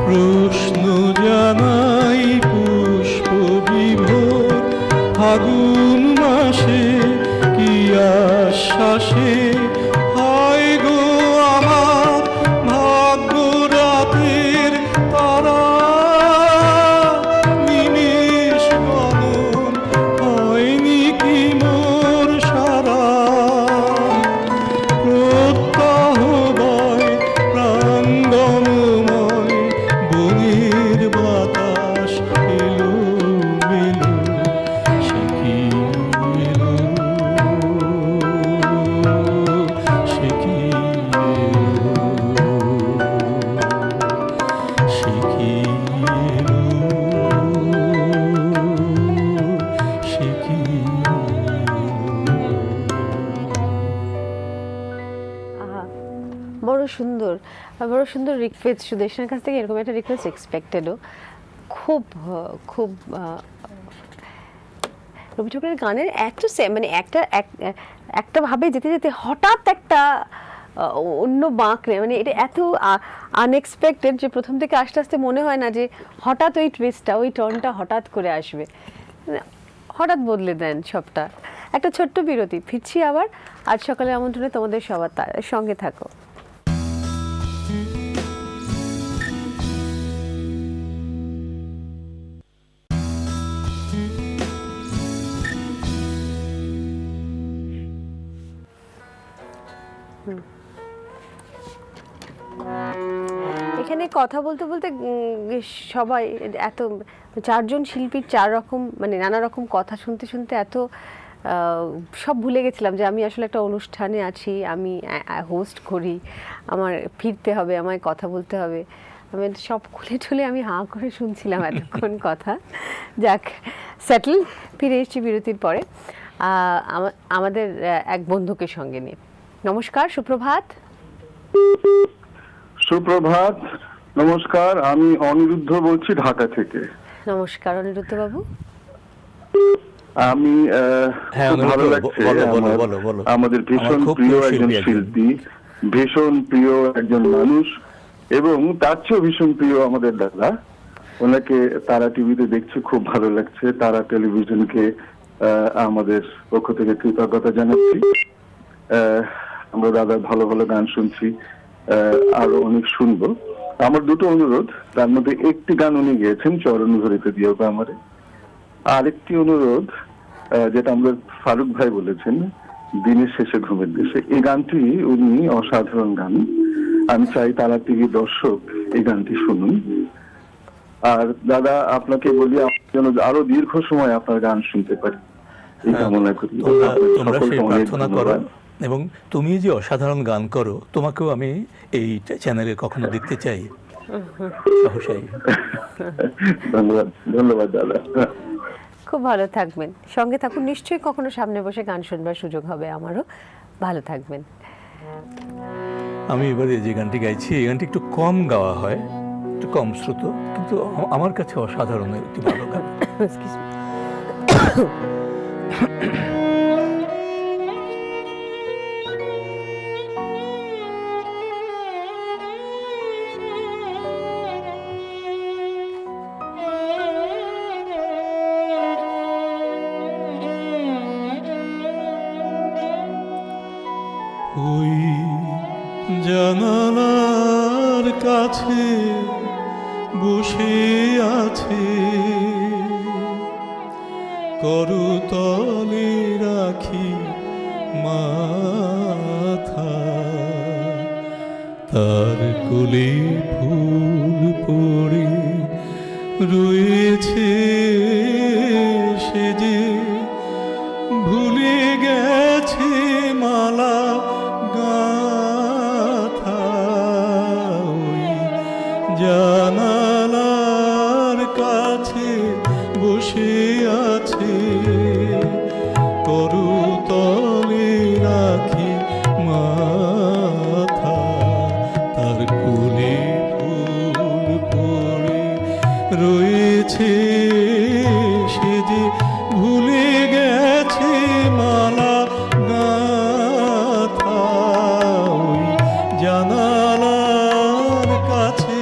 [SPEAKER 3] প্রশ্ন জানাই পুষ্প বিভোর ফাগুন মাসে কি আশ্বাসে হয় গো আমার ভাগ্য রাতের তারা নিমেষ গণন হয়নি কি মোর সারা প্রত্যহ বয় প্রাঙ্গণময় বনের বাতাস এলো মেলো সে কি এলো সে কি এলো সে কি এলো সে কি
[SPEAKER 10] আহা, বড় সুন্দর রিকোয়েস্ট সুদেশনার কাছ থেকে এরকম একটা রিকোয়েস্ট এক্সপেক্টেডও খুব খুব রবি ঠাকুরের গানের এত মানে একটা ভাবে যেতে যেতে হঠাৎ একটা অন্য বাঁক নেয়, মানে এটা এত আনএক্সপেক্টেড যে প্রথম থেকে আস্তে আস্তে মনে হয় না যে হঠাৎ ওই টুইস্টটা ওই টার্নটা হঠাৎ করে আসবে, মানে হঠাৎ বদলে দেন সবটা। একটা ছোট্ট বিরতি, ফিরছি আবার আজ সকালে আমন্ত্রণে তোমাদের সবার সঙ্গে থাকো। এখানে কথা বলতে বলতে সবাই এত চারজন শিল্পীর চার রকম মানে নানা রকম কথা শুনতে শুনতে এত সব ভুলে গেছিলাম যে আমি আসলে একটা অনুষ্ঠানে আছি, আমি হোস্ট করি, আমার ফিরতে হবে, আমায় কথা বলতে হবে। আমি সব খুলে ঠুলে আমি হাঁ করে শুনছিলাম এতক্ষণ কথা। যাক, সেটেল, ফিরে এসেছি বিরতির পরে আমাদের এক বন্ধুকে সঙ্গে নিয়ে। নমস্কার, সুপ্রভাত।
[SPEAKER 9] সুপ্রভাত, নমস্কার, আমি অনিরুদ্ধ বলছি ঢাকা থেকে।
[SPEAKER 10] নমস্কার অনিরুদ্ধ বাবু।
[SPEAKER 9] আমি খুব ভালো লাগছে, আমাদের ভীষণ প্রিয় একজন শিল্পী, ভীষণ প্রিয় একজন মানুষ, এবং তার চেয়েও ভীষণ প্রিয় আমাদের দাদা। ওনাকে তারা টিভিতে দেখছি, খুব ভালো লাগছে। তারা টেলিভিশনকে আমাদের পক্ষ থেকে কৃতজ্ঞতা জানাচ্ছি। আমরা দাদার ভালো ভালো গান শুনছি, আরো অনেক শুনবো। আমার দুটো অনুরোধ, তার মধ্যে একটি গান উনি গেয়েছেন চরণ ধরিতে দিও আমারে, আরেকটি অনুরোধ যেটা আমাদের ফারুক ভাই বলেছেন দিনের শেষে ঘুমের দেশে, এই গানটি উনি অসাধারণ গান। আমি চাই তারা টিভি দর্শক এই গানটি শুনুন। আর দাদা, আপনাকে বলি যেন আরো দীর্ঘ সময় আপনার গান শুনতে পারি, এই কামনা করি।
[SPEAKER 2] তোমরা সেই প্রার্থনা করো, এবং তুমি যে অসাধারণ গান করো তোমাকেও আমি এই চ্যানেলে কখনো দেখতে চাই।
[SPEAKER 9] ধন্যবাদ, ধন্যবাদ দাদা।
[SPEAKER 10] খুব ভালো থাকবেন, সঙ্গে থাকুন, নিশ্চয়ই কখনো সামনে বসে গান শুনবার সুযোগ হবে আমারও। ভালো থাকবেন।
[SPEAKER 2] আমি এবারে যে গানটি গাইছি, এই গানটি একটু কম গাওয়া হয়, একটু কম শ্রুত, কিন্তু আমার কাছে অসাধারণ একটি ভালো গান।
[SPEAKER 3] জানালার কাছে বসে আছে, করতলে রাখি মাথা, তার কোলে ফুল পড়ে রয়েছে সে যে, ভুলে গেছে মালা গাথা। ওই জানালার কাছে বসে আছে, করতলে রাখি মাথা, তার কোলে ফুল পড়ে রয়েছে সে যে, ভুলে গেছে মালা গাথা। ওই জানালার কাছে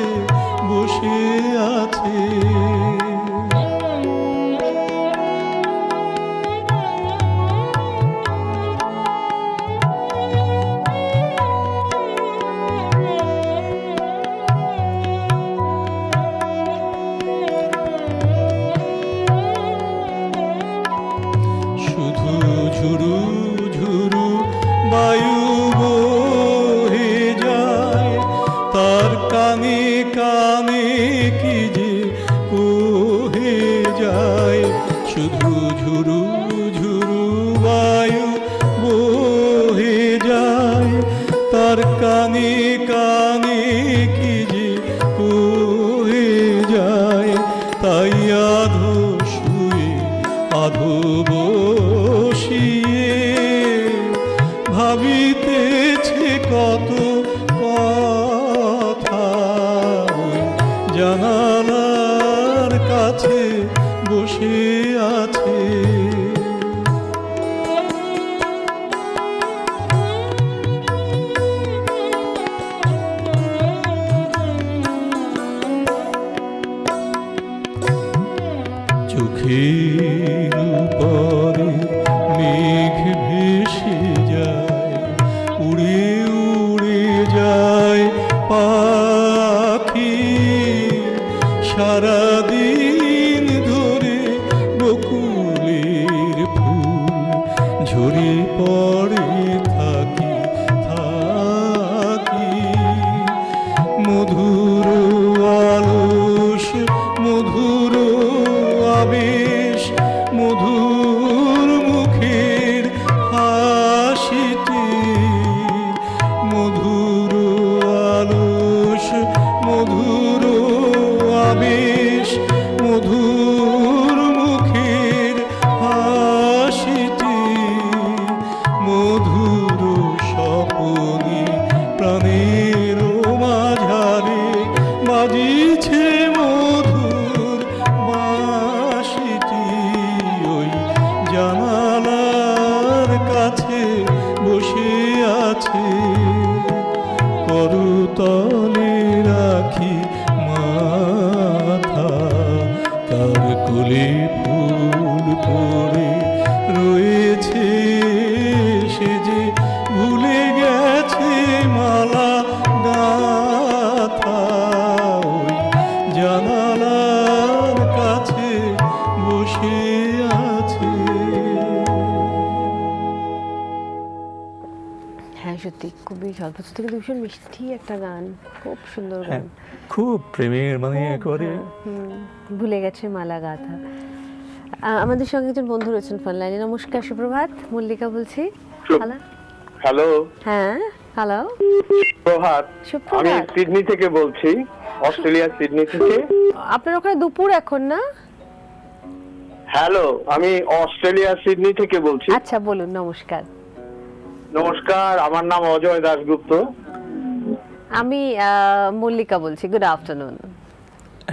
[SPEAKER 3] বসে আছে। শুধু ঝুরু ঝুরু বায়ু বহে যায়, তার কানে কানে কি যে কহে যায়। শুধু ঝুরু ঝুরু বায়ু বহে যায়, তার কানে কানে কি যে কহে যায়। তাই আধো শুয়ে আধো বসিয়ে ভাবিতেছে কত কথা। ওই জানালার কাছে বসে আছে। চোখের উপরে মেঘ ভেসে যায়, উড়ে উড়ে যায় পাখি। সারাদিন ধরে বকুলের ফুল ঝরে পড়ে থাকি থাকি। মধুর আলস মধুর আবেশ, মধুর মুখের হাসিতে। মধুর আলস মধুর আবেশ, মধুর মুখের হাসিতে। মধুর স্বপনে প্রাণের মাঝারে বাজিছে মধুর বাঁশিটি। ওই জানালার কাছে বসে আছে, করতলে রাখি মাথা, তার কোলে ফুল পড়ে রয়েছে সে যে, ভুলে গেছে মালা গাথা। ওই জানালার কাছে বসে আছে।
[SPEAKER 10] হ্যাঁ সত্যি খুবই সর্বোচ্চ থেকে ভীষণ মিষ্টি একটা গান, খুব সুন্দর গান।
[SPEAKER 2] খুব প্রেমের মানে একেবারে।
[SPEAKER 10] ভুলে গেছে মালা গাথা। আমাদের সঙ্গে একজন বন্ধু রয়েছেন ফোন লাইনে। নমস্কার, সুপ্রভাত, মল্লিকা বলছি। হ্যালো।
[SPEAKER 12] হ্যালো।
[SPEAKER 10] হ্যাঁ হ্যালো,
[SPEAKER 12] প্রভাত। আমি সিডনি থেকে বলছি, অস্ট্রেলিয়া সিডনি থেকে।
[SPEAKER 10] আপনার ওখানে দুপুর এখন না?
[SPEAKER 12] হ্যালো, আমি অস্ট্রেলিয়া সিডনি থেকে বলছি।
[SPEAKER 10] আচ্ছা বলুন। নমস্কার।
[SPEAKER 12] নমস্কার, আমার নাম অজয় দাশগুপ্ত।
[SPEAKER 10] আমি মল্লিকা বলছি। Good afternoon.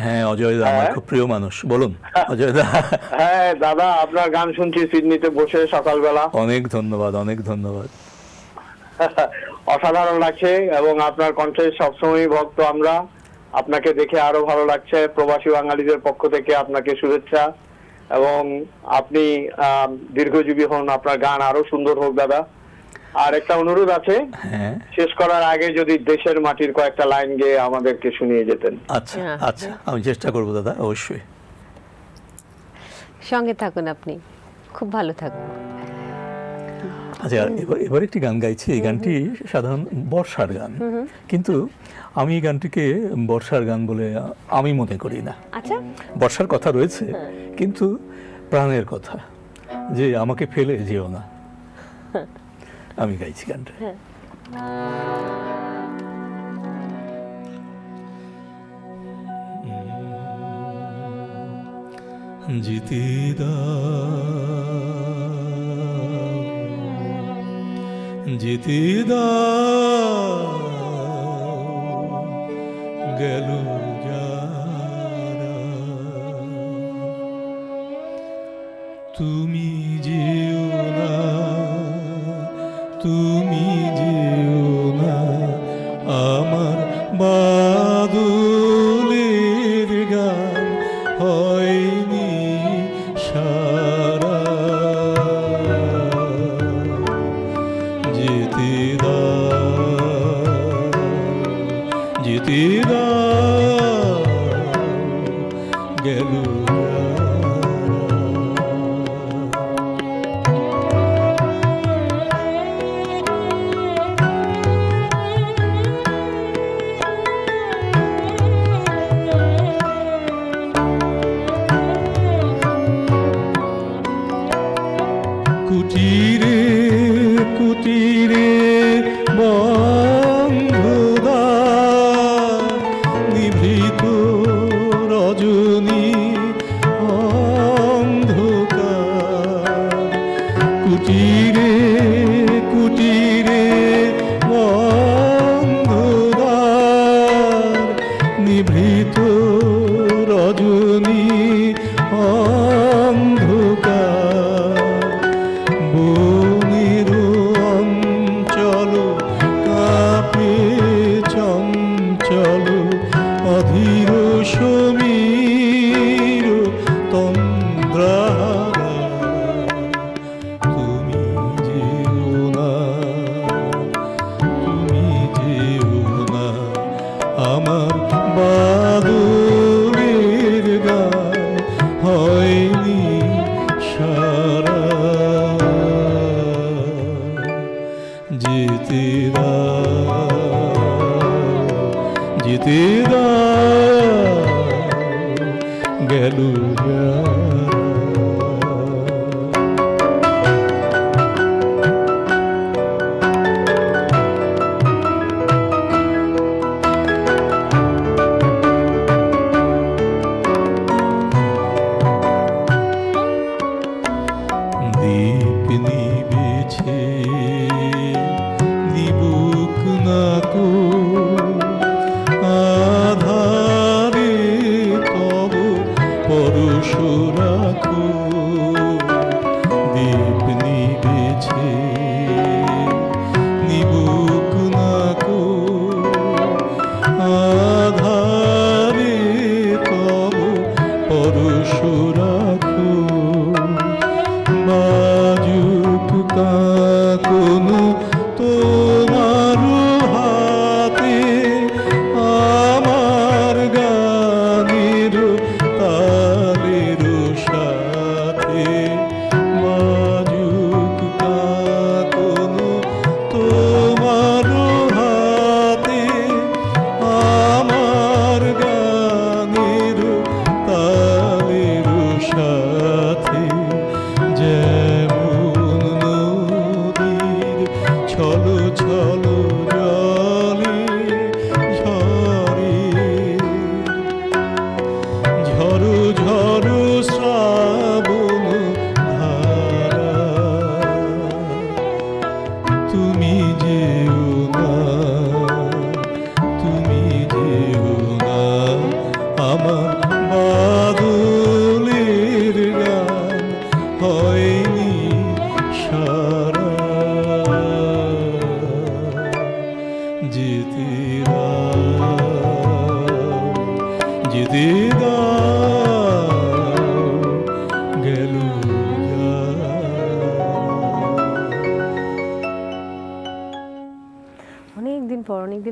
[SPEAKER 2] হ্যাঁ অজয় দা আমার খুব প্রিয় মানুষ, বলুন অজয় দা।
[SPEAKER 12] হ্যাঁ দাদা, আপনার গান শুনছি সিডনিতে বসে সকালবেলা।
[SPEAKER 2] অনেক ধন্যবাদ, অনেক ধন্যবাদ।
[SPEAKER 12] অসাধারণ লাগছে এবং আপনার কণ্ঠে সবসময় ভক্ত আমরা। আপনাকে দেখে আরো ভালো লাগছে। প্রবাসী বাঙালিদের পক্ষ থেকে আপনাকে শুভেচ্ছা এবং আপনি দীর্ঘজীবী হন, আপনার গান আরো সুন্দর হোক দাদা। আর একটা অনুরোধ আছে,
[SPEAKER 2] হ্যাঁ
[SPEAKER 12] শেষ করার আগে যদি দেশের মাটির কয়েকটা লাইন গেয়ে আমাদেরকে শুনিয়ে যেতেন।
[SPEAKER 2] আচ্ছা আচ্ছা, আমি চেষ্টা করবো দাদা, অবশ্যই।
[SPEAKER 10] সঙ্গে থাকুন, আপনি খুব ভালো থাকুন।
[SPEAKER 2] আচ্ছা, এবার একটি গান গাইছি। এই গানটি সাধারণ বর্ষার গান, কিন্তু আমি এই গানটিকে বর্ষার গান বলে আমি মনে করি না।
[SPEAKER 10] আচ্ছা,
[SPEAKER 2] বর্ষার কথা রয়েছে, কিন্তু প্রাণের কথা, যে আমাকে ফেলে যেও না। আমি গাইছি গানটা।
[SPEAKER 3] যেতে দাও, যেতে দাও, গেল যারা, তুমি যেও না, তুমি যেও না, আমার বাদলের গান হয়নি সারা। যেতে দাও, যেতে দাও, গেল কুটিরে কুটিরে বন্ধুদ্বার, নিভৃত রজনী অন্ধকার। কুটিরে কুটিরে বন্ধুদ্বার, নিভৃত রজনী অন্ধকার। বনের অঞ্চল কাঁপে চঞ্চল, অধীর সমীর তন্দ্রাহারা। তুমি যেও না, তুমি যেও না, আমার বাদলের গান হয়নি সারা। যেতে দাও, যেতে দাও, গেল যারা। দীপ নিবেছে দিবুক না কো, আধারে তব পরশ রাখো। দীপ নিবেছে নিবুক না কো, আধারে তব পরশ রাখো। বাজুক কাকন তোমার হাতে, আমার গানের তালের সাথে।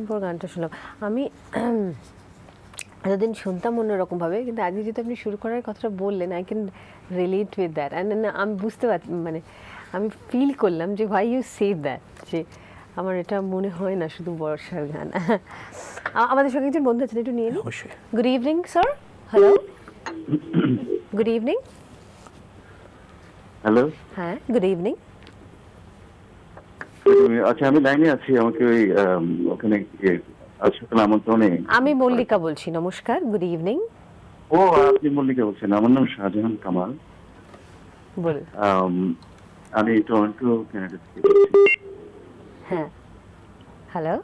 [SPEAKER 10] পর গানটা শুনলাম। আমি এতদিন শুনতাম অন্যরকমভাবে, কিন্তু আজকে যেহেতু আপনি শুরু করার কথাটা বললেন, I can relate with that. And আমি বুঝতে পারছি, মানে আমি ফিল করলাম যে হোয়াই ইউ সে দ্যাট, যে আমার এটা মনে হয় না শুধু বর্ষার গান। আমাদের সঙ্গে একজন বন্ধু আছেন, একটু নিয়ে নিন। Good evening sir. Hello, good evening.
[SPEAKER 13] Hello,
[SPEAKER 10] হ্যাঁ, গুড ইভিনিং।
[SPEAKER 13] আচ্ছা, আমি লাইনে আছি, আমাকে ওই ওখানে আসলে আমন্ত্রণে।
[SPEAKER 10] আমি মল্লিকা বলছি, নমস্কার, গুড ইভিনিং।
[SPEAKER 13] ও, আপনি মল্লিকা বলছেন? আমার নাম শাহজাহান কামাল।
[SPEAKER 10] বল।
[SPEAKER 13] আমি টরন্টো, কানাডা থেকে বলছি।
[SPEAKER 10] হ্যাঁ, হ্যালো।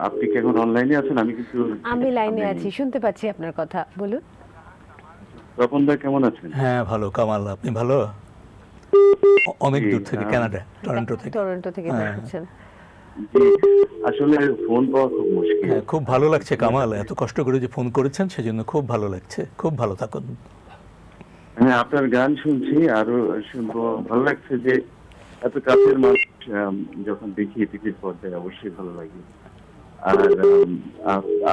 [SPEAKER 13] আপনি কি এখন অনলাইনে আছেন? আমি কিন্তু
[SPEAKER 10] আমি লাইনে আছি, শুনতে পাচ্ছি আপনার কথা, বলুন।
[SPEAKER 13] তপন দা কেমন আছেন?
[SPEAKER 2] হ্যাঁ ভালো। কামাল, আপনি ভালো? অনেক দূর থেকে, কানাডা, টরন্টো থেকে।
[SPEAKER 10] টরন্টো থেকে দেখছেন?
[SPEAKER 13] আসলে ফোন পাওয়া খুব মুশকিল।
[SPEAKER 2] হ্যাঁ, খুব ভালো লাগছে কামাল, এত কষ্ট করে যে ফোন করেছেন সেজন্য খুব ভালো লাগছে। খুব ভালো থাকুন।
[SPEAKER 13] হ্যাঁ, আপনার গান শুনছি, আরো শুনবো। ভালো লাগছে যে এত কাছের মানুষ যখন দেখি টিভির পর্দায়, অবশ্যই ভালো লাগে। আর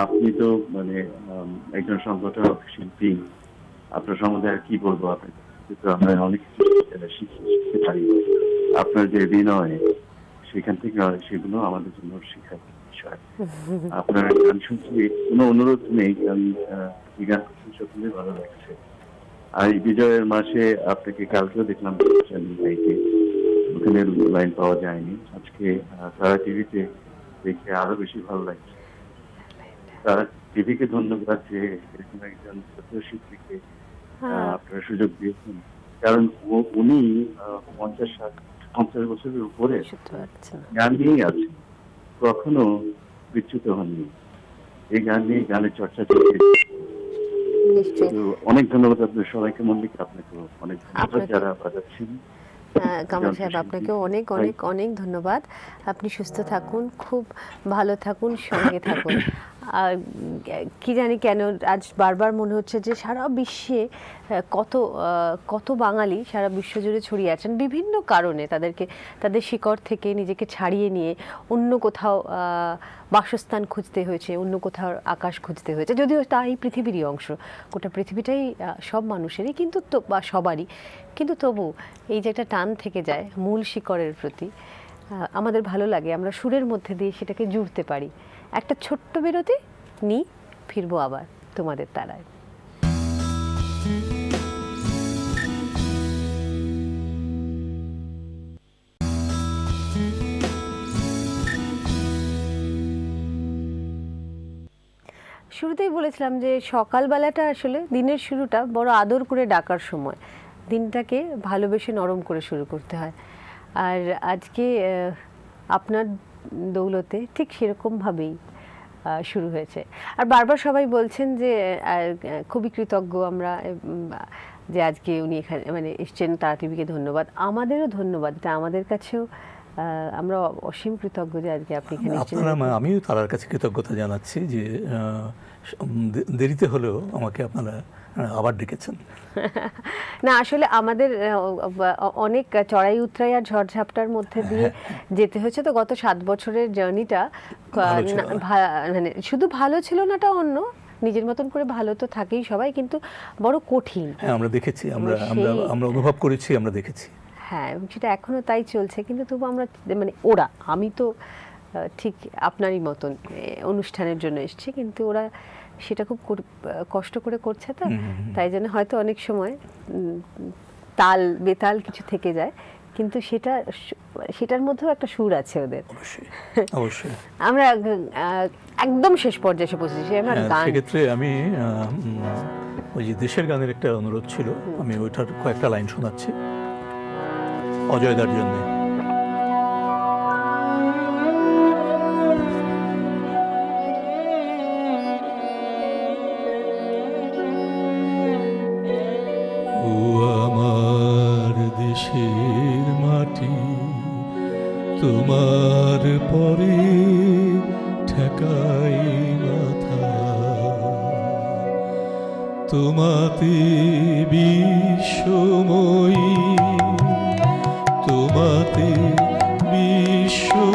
[SPEAKER 13] আপনি তো মানে একজন সংগঠক, শিল্পী, আপনার সম্বন্ধে আর কি বলবো? আপনাকে তো আমরা অনেক কিছু শিখতে পারি। আপনার যে বিনয়, সেখান থেকে সেগুলো আমাদের জন্য শেখার বিষয়। আপনার গান শুনছি, কোনো অনুরোধ নেই, আমি এই গান সত্যি ভালো লাগছে। আর এই বিজয়ের মাসে আপনাকে কালকেও দেখলাম ওখানে লাইন পাওয়া যায়নি, আজকে তারা টিভিতে দেখে আরো বেশি ভালো লাগছে। তারা টিভিকে ধন্যবাদ যে এরকম একজন ছোট শিল্পীকে আপনারা সুযোগ দিয়েছেন, কারণ উনি 50 বছরের উপরে গান নিয়েই আছেন, কখনো বিচ্যুত হননি। এই গান নিয়ে গানের চর্চা চলছে। অনেক ধন্যবাদ আপনাদের সবাইকে। মল্লিকা, আপনাকে অনেক ধন্যবাদ যারা বাজাচ্ছেন।
[SPEAKER 10] কামাল সাহেব, আপনাকেও অনেক অনেক অনেক ধন্যবাদ। আপনি সুস্থ থাকুন, খুব ভালো থাকুন, সঙ্গে থাকুন। আর কি জানি কেন আজ বারবার মনে হচ্ছে যে সারা বিশ্বে কত বাঙালি সারা বিশ্ব জুড়ে ছড়িয়ে আছেন বিভিন্ন কারণে, তাদের শিকড় থেকে নিজেকে ছাড়িয়ে নিয়ে অন্য কোথাও বাসস্থান খুঁজতে হয়েছে, অন্য কোথাও আকাশ খুঁজতে হয়েছে। যদিও তা এই পৃথিবীরই অংশ, গোটা পৃথিবীটাই সব মানুষেরই, কিন্তু বা সবারই, কিন্তু তবু এই যে একটা টান থেকে যায় মূল শিকড়ের প্রতি, আমাদের ভালো লাগে। আমরা সুরের মধ্যে দিয়ে সেটাকে জুড়তে পারি। একটা ছোট্ট বিরতি নিই, ফিরবো আবার তোমাদের তারায়। শুরুতেই বলেছিলাম যে সকালবেলাটা আসলে দিনের শুরুটা বড় আদর করে ডাকার সময়, দিনটাকে ভালোবেসে নরম করে শুরু করতে হয়। আর আজকে আপনার দৌলতে ঠিক সেরকমভাবেই শুরু হয়েছে। আর বারবার সবাই বলছেন যে খুবই কৃতজ্ঞ আমরা যে আজকে উনি এখানে মানে এসছেন, তারা টিভিকে ধন্যবাদ, আমাদেরও ধন্যবাদ। এটা আমাদের কাছেও আমরা অসীম কৃতজ্ঞ যে আজকে আপনি এখানে এসেছেন।
[SPEAKER 2] আমিও তার কাছে কৃতজ্ঞতা জানাচ্ছি যে দেরিতে হলেও আমাকে আপনারা আবার ডেকেছেন।
[SPEAKER 10] না, আসলে আমাদের অনেক চড়াই উতরাই আর ঝড়ঝাপটার মধ্যে দিয়ে যেতে হয়েছে। তো গত 7 বছরের জার্নিটা মানে শুধু ভালো ছিল নাটা অন্য, নিজের মতন করে ভালো তো থাকেই সবাই, কিন্তু বড় কঠিন।
[SPEAKER 2] হ্যাঁ, আমরা দেখেছি, আমরা অনুভব করেছি, আমরা দেখেছি।
[SPEAKER 10] হ্যাঁ, সেটা এখনো তাই চলছে। কিন্তু তবু আমরা মানে আমি তো ঠিক আপনারই মতন অনুষ্ঠানের জন্য এসেছি, কিন্তু ওরা সেটা খুব কষ্ট করে করছে, তো তাই জন্য হয়তো অনেক সময় তাল বেতাল কিছু থেকে যায়, কিন্তু সেটার মধ্যেও একটা সুর আছে ওদের।
[SPEAKER 2] অবশ্যই
[SPEAKER 10] আমরা একদম শেষ পর্যায়ে এসে পৌঁছেছি।
[SPEAKER 2] সেক্ষেত্রে আমি ওই যে দেশের গানের একটা অনুরোধ ছিল, আমি ওইটার কয়েকটা লাইন শোনাচ্ছি অজয়দার জন্য।
[SPEAKER 3] ও আমার দেশের মাটি, তোমার পরে ঠেকাই মাথা, তোমাতে বিশ্বময়ী, তোমাতে বিশ্বমায়ের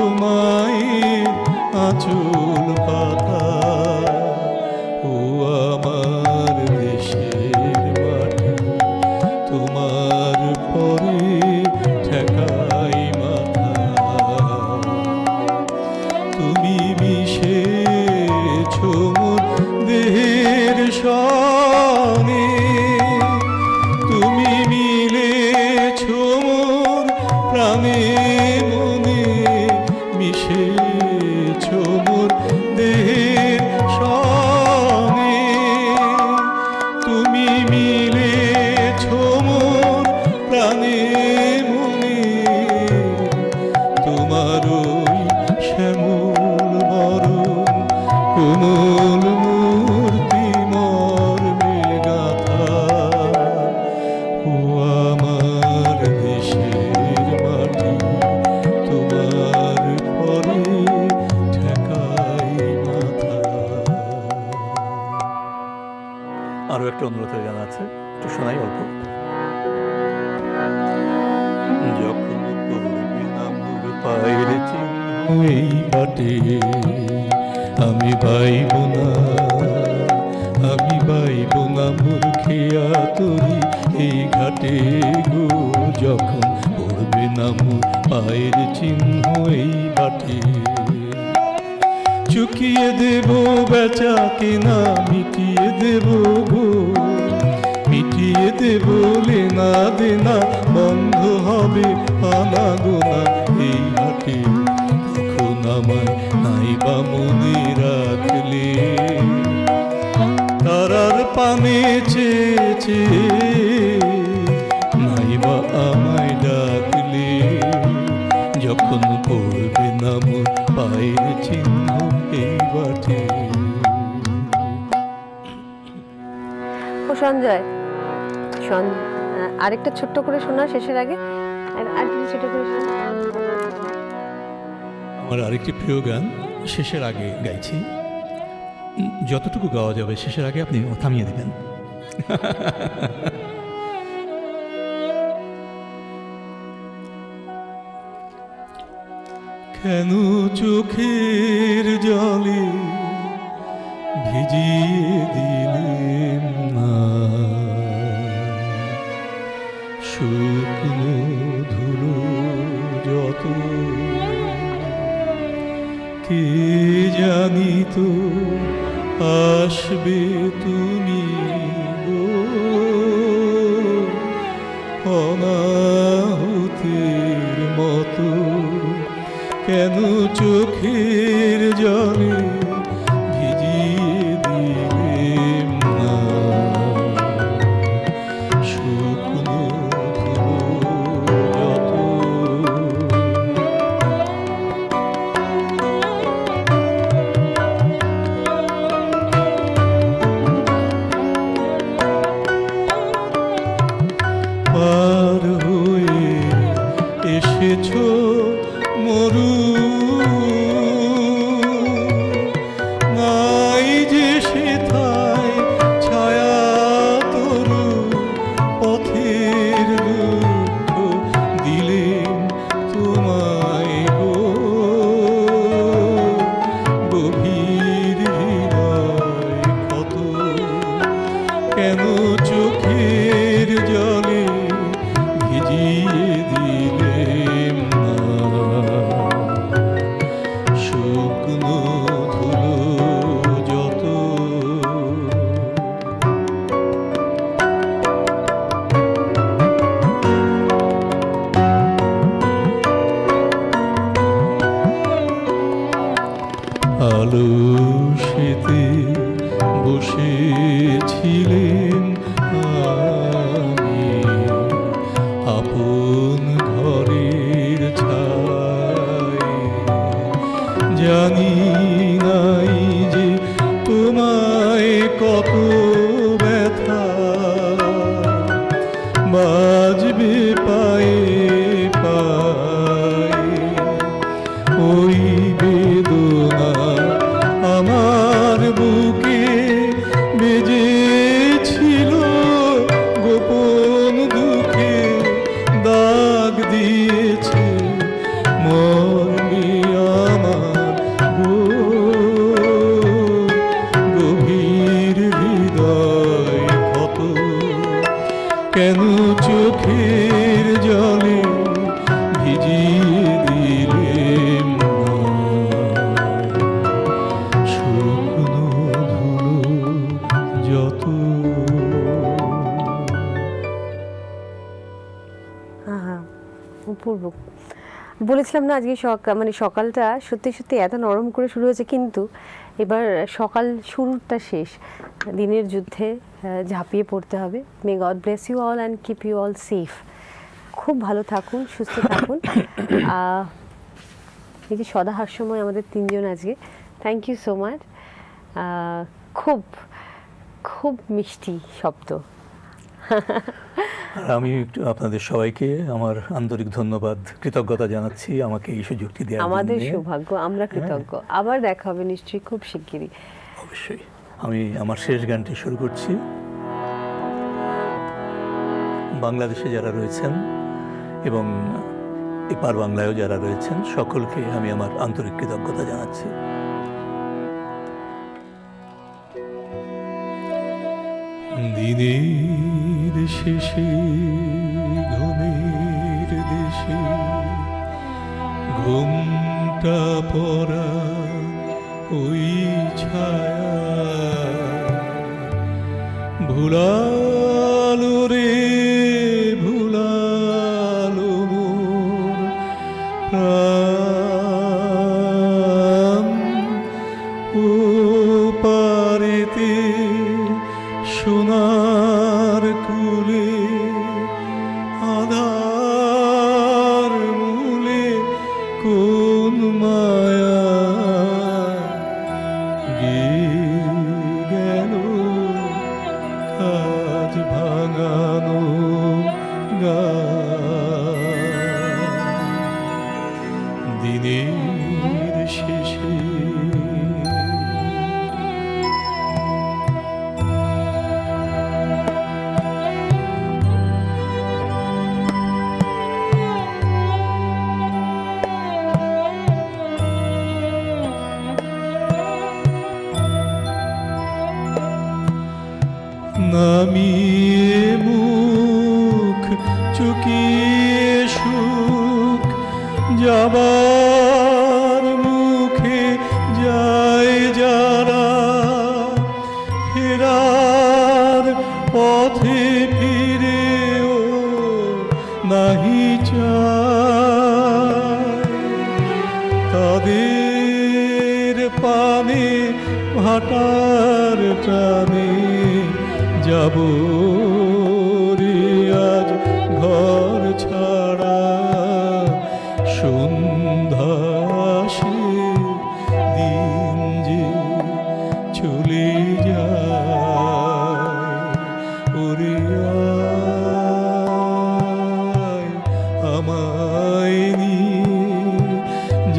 [SPEAKER 2] করব। যখন পড়বে না মোর পায়ের চিহ্ন
[SPEAKER 3] এই বাটে আমি পাইব না, আমি পাইব না মোর খেয়া তরি এই ঘাটে গো, যখন পড়বে না মোর পায়ের চিহ্ন এই বাটে। চুকিয়ে দেব বেচা কেনা, মিটিয়ে দেব গো, মিটিয়ে দেব লেনা দেনা, বন্ধ হবে আনা গোনা এই হাটে। তখন আমায় নাইবা মনে রাখলে, তারার পানে চেয়েছে নাইবা আমায় ডাকলে, যখন পড়বে না মোর পায়ের চিহ্ন এই বাটে।
[SPEAKER 10] ও সঞ্জয়, আরেকটা ছোট্ট করে শোনা শেষের আগে, আরেকটা ছোট করে শোনা।
[SPEAKER 3] আমার আরেকটি প্রিয় গান শেষের আগে গাইছি, যতটুকু গাওয়া যাবে শেষের আগে আপনি থামিয়ে দিবেন। কেন চোখের জলে ভিজিয়ে দিলেন না শুকনো ধুলো যত, কে জানি তো আসবে তুমি গো, অনাহুতির মতো। কেন চোখের জলে ভিজিয়ে দিলেন না শুকনো ধুলো যত। পার হয়ে এসেছো মরু, নাই যে সেথায় ছায়া তরু, পথের দুঃখ দিলেন তোমায় গো, গভীর হৃদয় ক্ষত। কেন চোখের জলে ভিজিয়ে দিলেন না শুকনো ধুলো যত। আলস্যেতে বসেছিলেন আমি, আপন ঘরের ছায়। জানি নাই যে তোমায় কত ব্যথা বাজবে পায়ে পায়ে। ওই বেদনা আমার বুকে বেজেছিল গোপন দুঃখে, দাগ দিয়েছে মর্মে আমার গো, গভীর হৃদয় ক্ষত। কেন চোখের জলে ভিজিয়ে দিলেন না শুকনো ধুলো যত।
[SPEAKER 10] অপূর্ব। বলেছিলাম না আজকে মানে সকালটা সত্যি সত্যি এত নরম করে শুরু হয়েছে, কিন্তু এবার সকাল শুরুটা শেষ। দিনের যুদ্ধে ঝাঁপিয়ে পড়তে হবে। May God bless you all and keep you all safe. খুব ভালো থাকুন, সুস্থ থাকুন। এই যে সদা হাস্যময় আমাদের তিনজন আজকে, থ্যাংক ইউ সো মাচ। খুব খুব মিষ্টি শব্দ।
[SPEAKER 2] আর আমি আপনাদের সবাইকে আমার আন্তরিক ধন্যবাদ, কৃতজ্ঞতা জানাচ্ছি আমাকে এই সুযোগটি দেওয়ার জন্য।
[SPEAKER 10] আমাদের সৌভাগ্য, আমরা কৃতজ্ঞ। আবার দেখা হবে নিশ্চয়ই খুব শিগগিরই।
[SPEAKER 2] অবশ্যই। আমি আমার শেষ গানটি শুরু করছি। বাংলাদেশে যারা রয়েছেন এবং এপার বাংলায়ও যারা রয়েছেন সকলকে আমি আমার আন্তরিক কৃতজ্ঞতা জানাচ্ছি।
[SPEAKER 3] দিনের শেষে ঘুমের দেশে ঘুমটা পড়া ওই ছায়া ভুলালো রে ভুলালো মোর প্রাণ ও পারেতে সোনার কুলে আধার মূলে কোন মায়া গেল কাজ ভাঙানো দিনের শেষে নামিয়ে মুখ চুকিয়ে সুখ যাবার মুখে যায় যারা ফেরার পথে ফিরেও নাহি চায় তাদের পানে ভাটার টানে যাব রে আজ ঘর ছাড়া সন্ধ্যা সে দিন যে চলে যায় ওরে আয় আমায় নিয়ে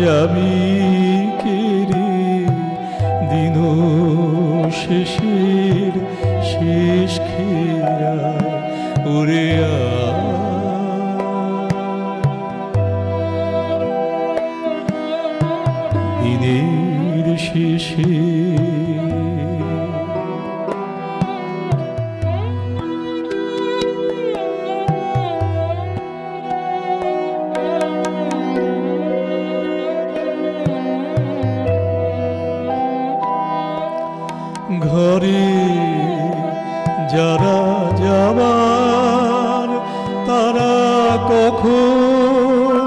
[SPEAKER 3] যাবি কেরে দিন শেষের শেষ খেয়ায় ওরে দিনের শেষে ঘরে যারা যাবার তারা কখন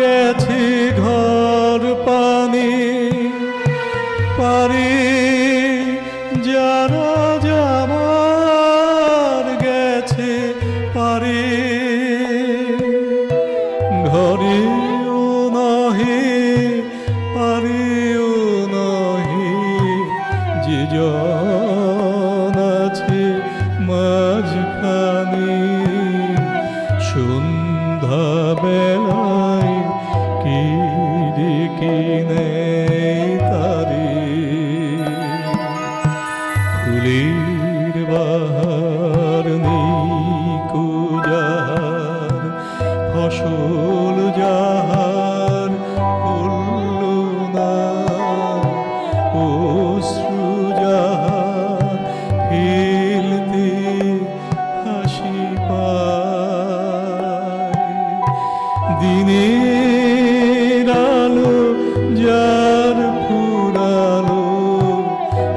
[SPEAKER 3] গেছে ঘর পানে পারে যারা যাবার গেছে পারে ঘরেও নহে পারেও নহে যে জন আছে মাঝখানে সন্ধ্যা বেলায় কি ডেকে নেয় তারে ফুলের বাহার নিকো যাহার ফসল যাহার হল না অশ্রু যাহার ফেলতে হাসি পায় দিনের আলো যার ফুরালো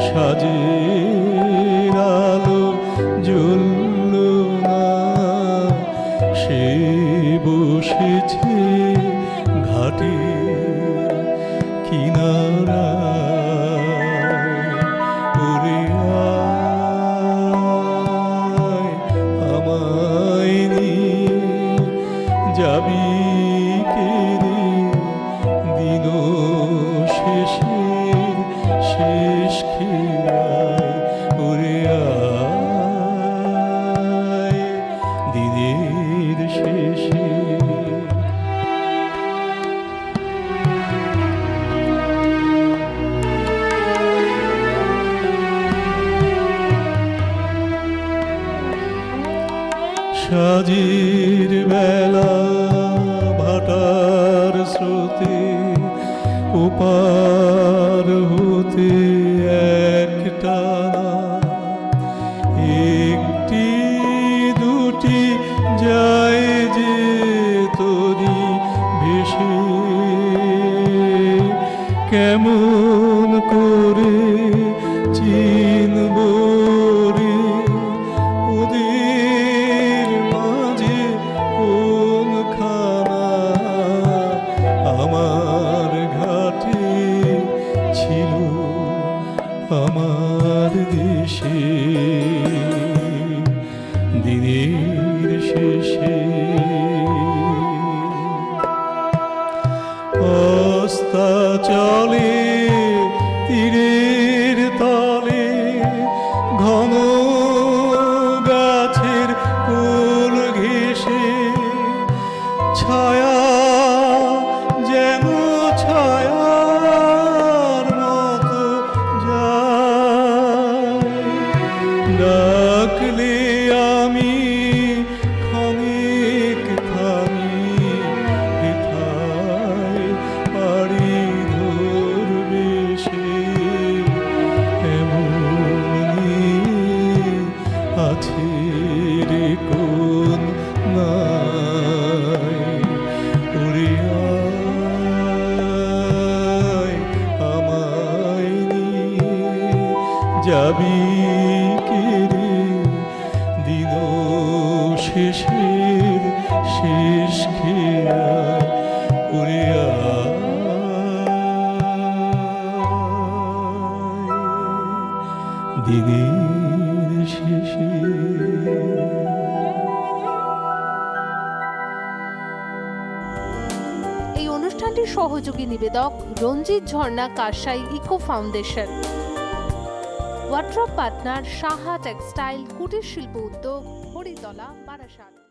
[SPEAKER 3] সাজের আলো জ্বলল না সে বসেছে ঘাটে কিনারায় ওরে আয় আমায় নিয়ে যাবি কেরে দিন শেষের শেষ খেয়ায় ওরে আয় দিনের শেষে সাজির বেলা ভাটার স্রোতে ওপার হতে একটা একটি দুটি যায় যে তরি ভেসে কেমন করে চিনব রে ওদের মাঝে কোনখানা আমার ঘাটে ছিল আমার দেশে দিনের শেষে অস্তা চলে তীরের তলে ঘন গাছের কোল ঘেঁষে ছায়া যেন ছায়ার মতো যায় ডাকলে আমি ক্ষণিক থামি হেথায় পাড়ি ধরবে সে এমনি আছে রে কোন নাই ওরে আয় আমায় নিয়ে যাবি কে রে দিন শেষের শেষ খেয়া ওরে আয় দিনের শেষে।
[SPEAKER 14] এই অনুষ্ঠানটির সহযোগী নিবেদক রঞ্জিত ঝর্ণা কারসাই Eco Foundation, wardrobe partner Saha Textile, কুটির শিল্প উদ্যোগ, হরিতলা, বারাসাত।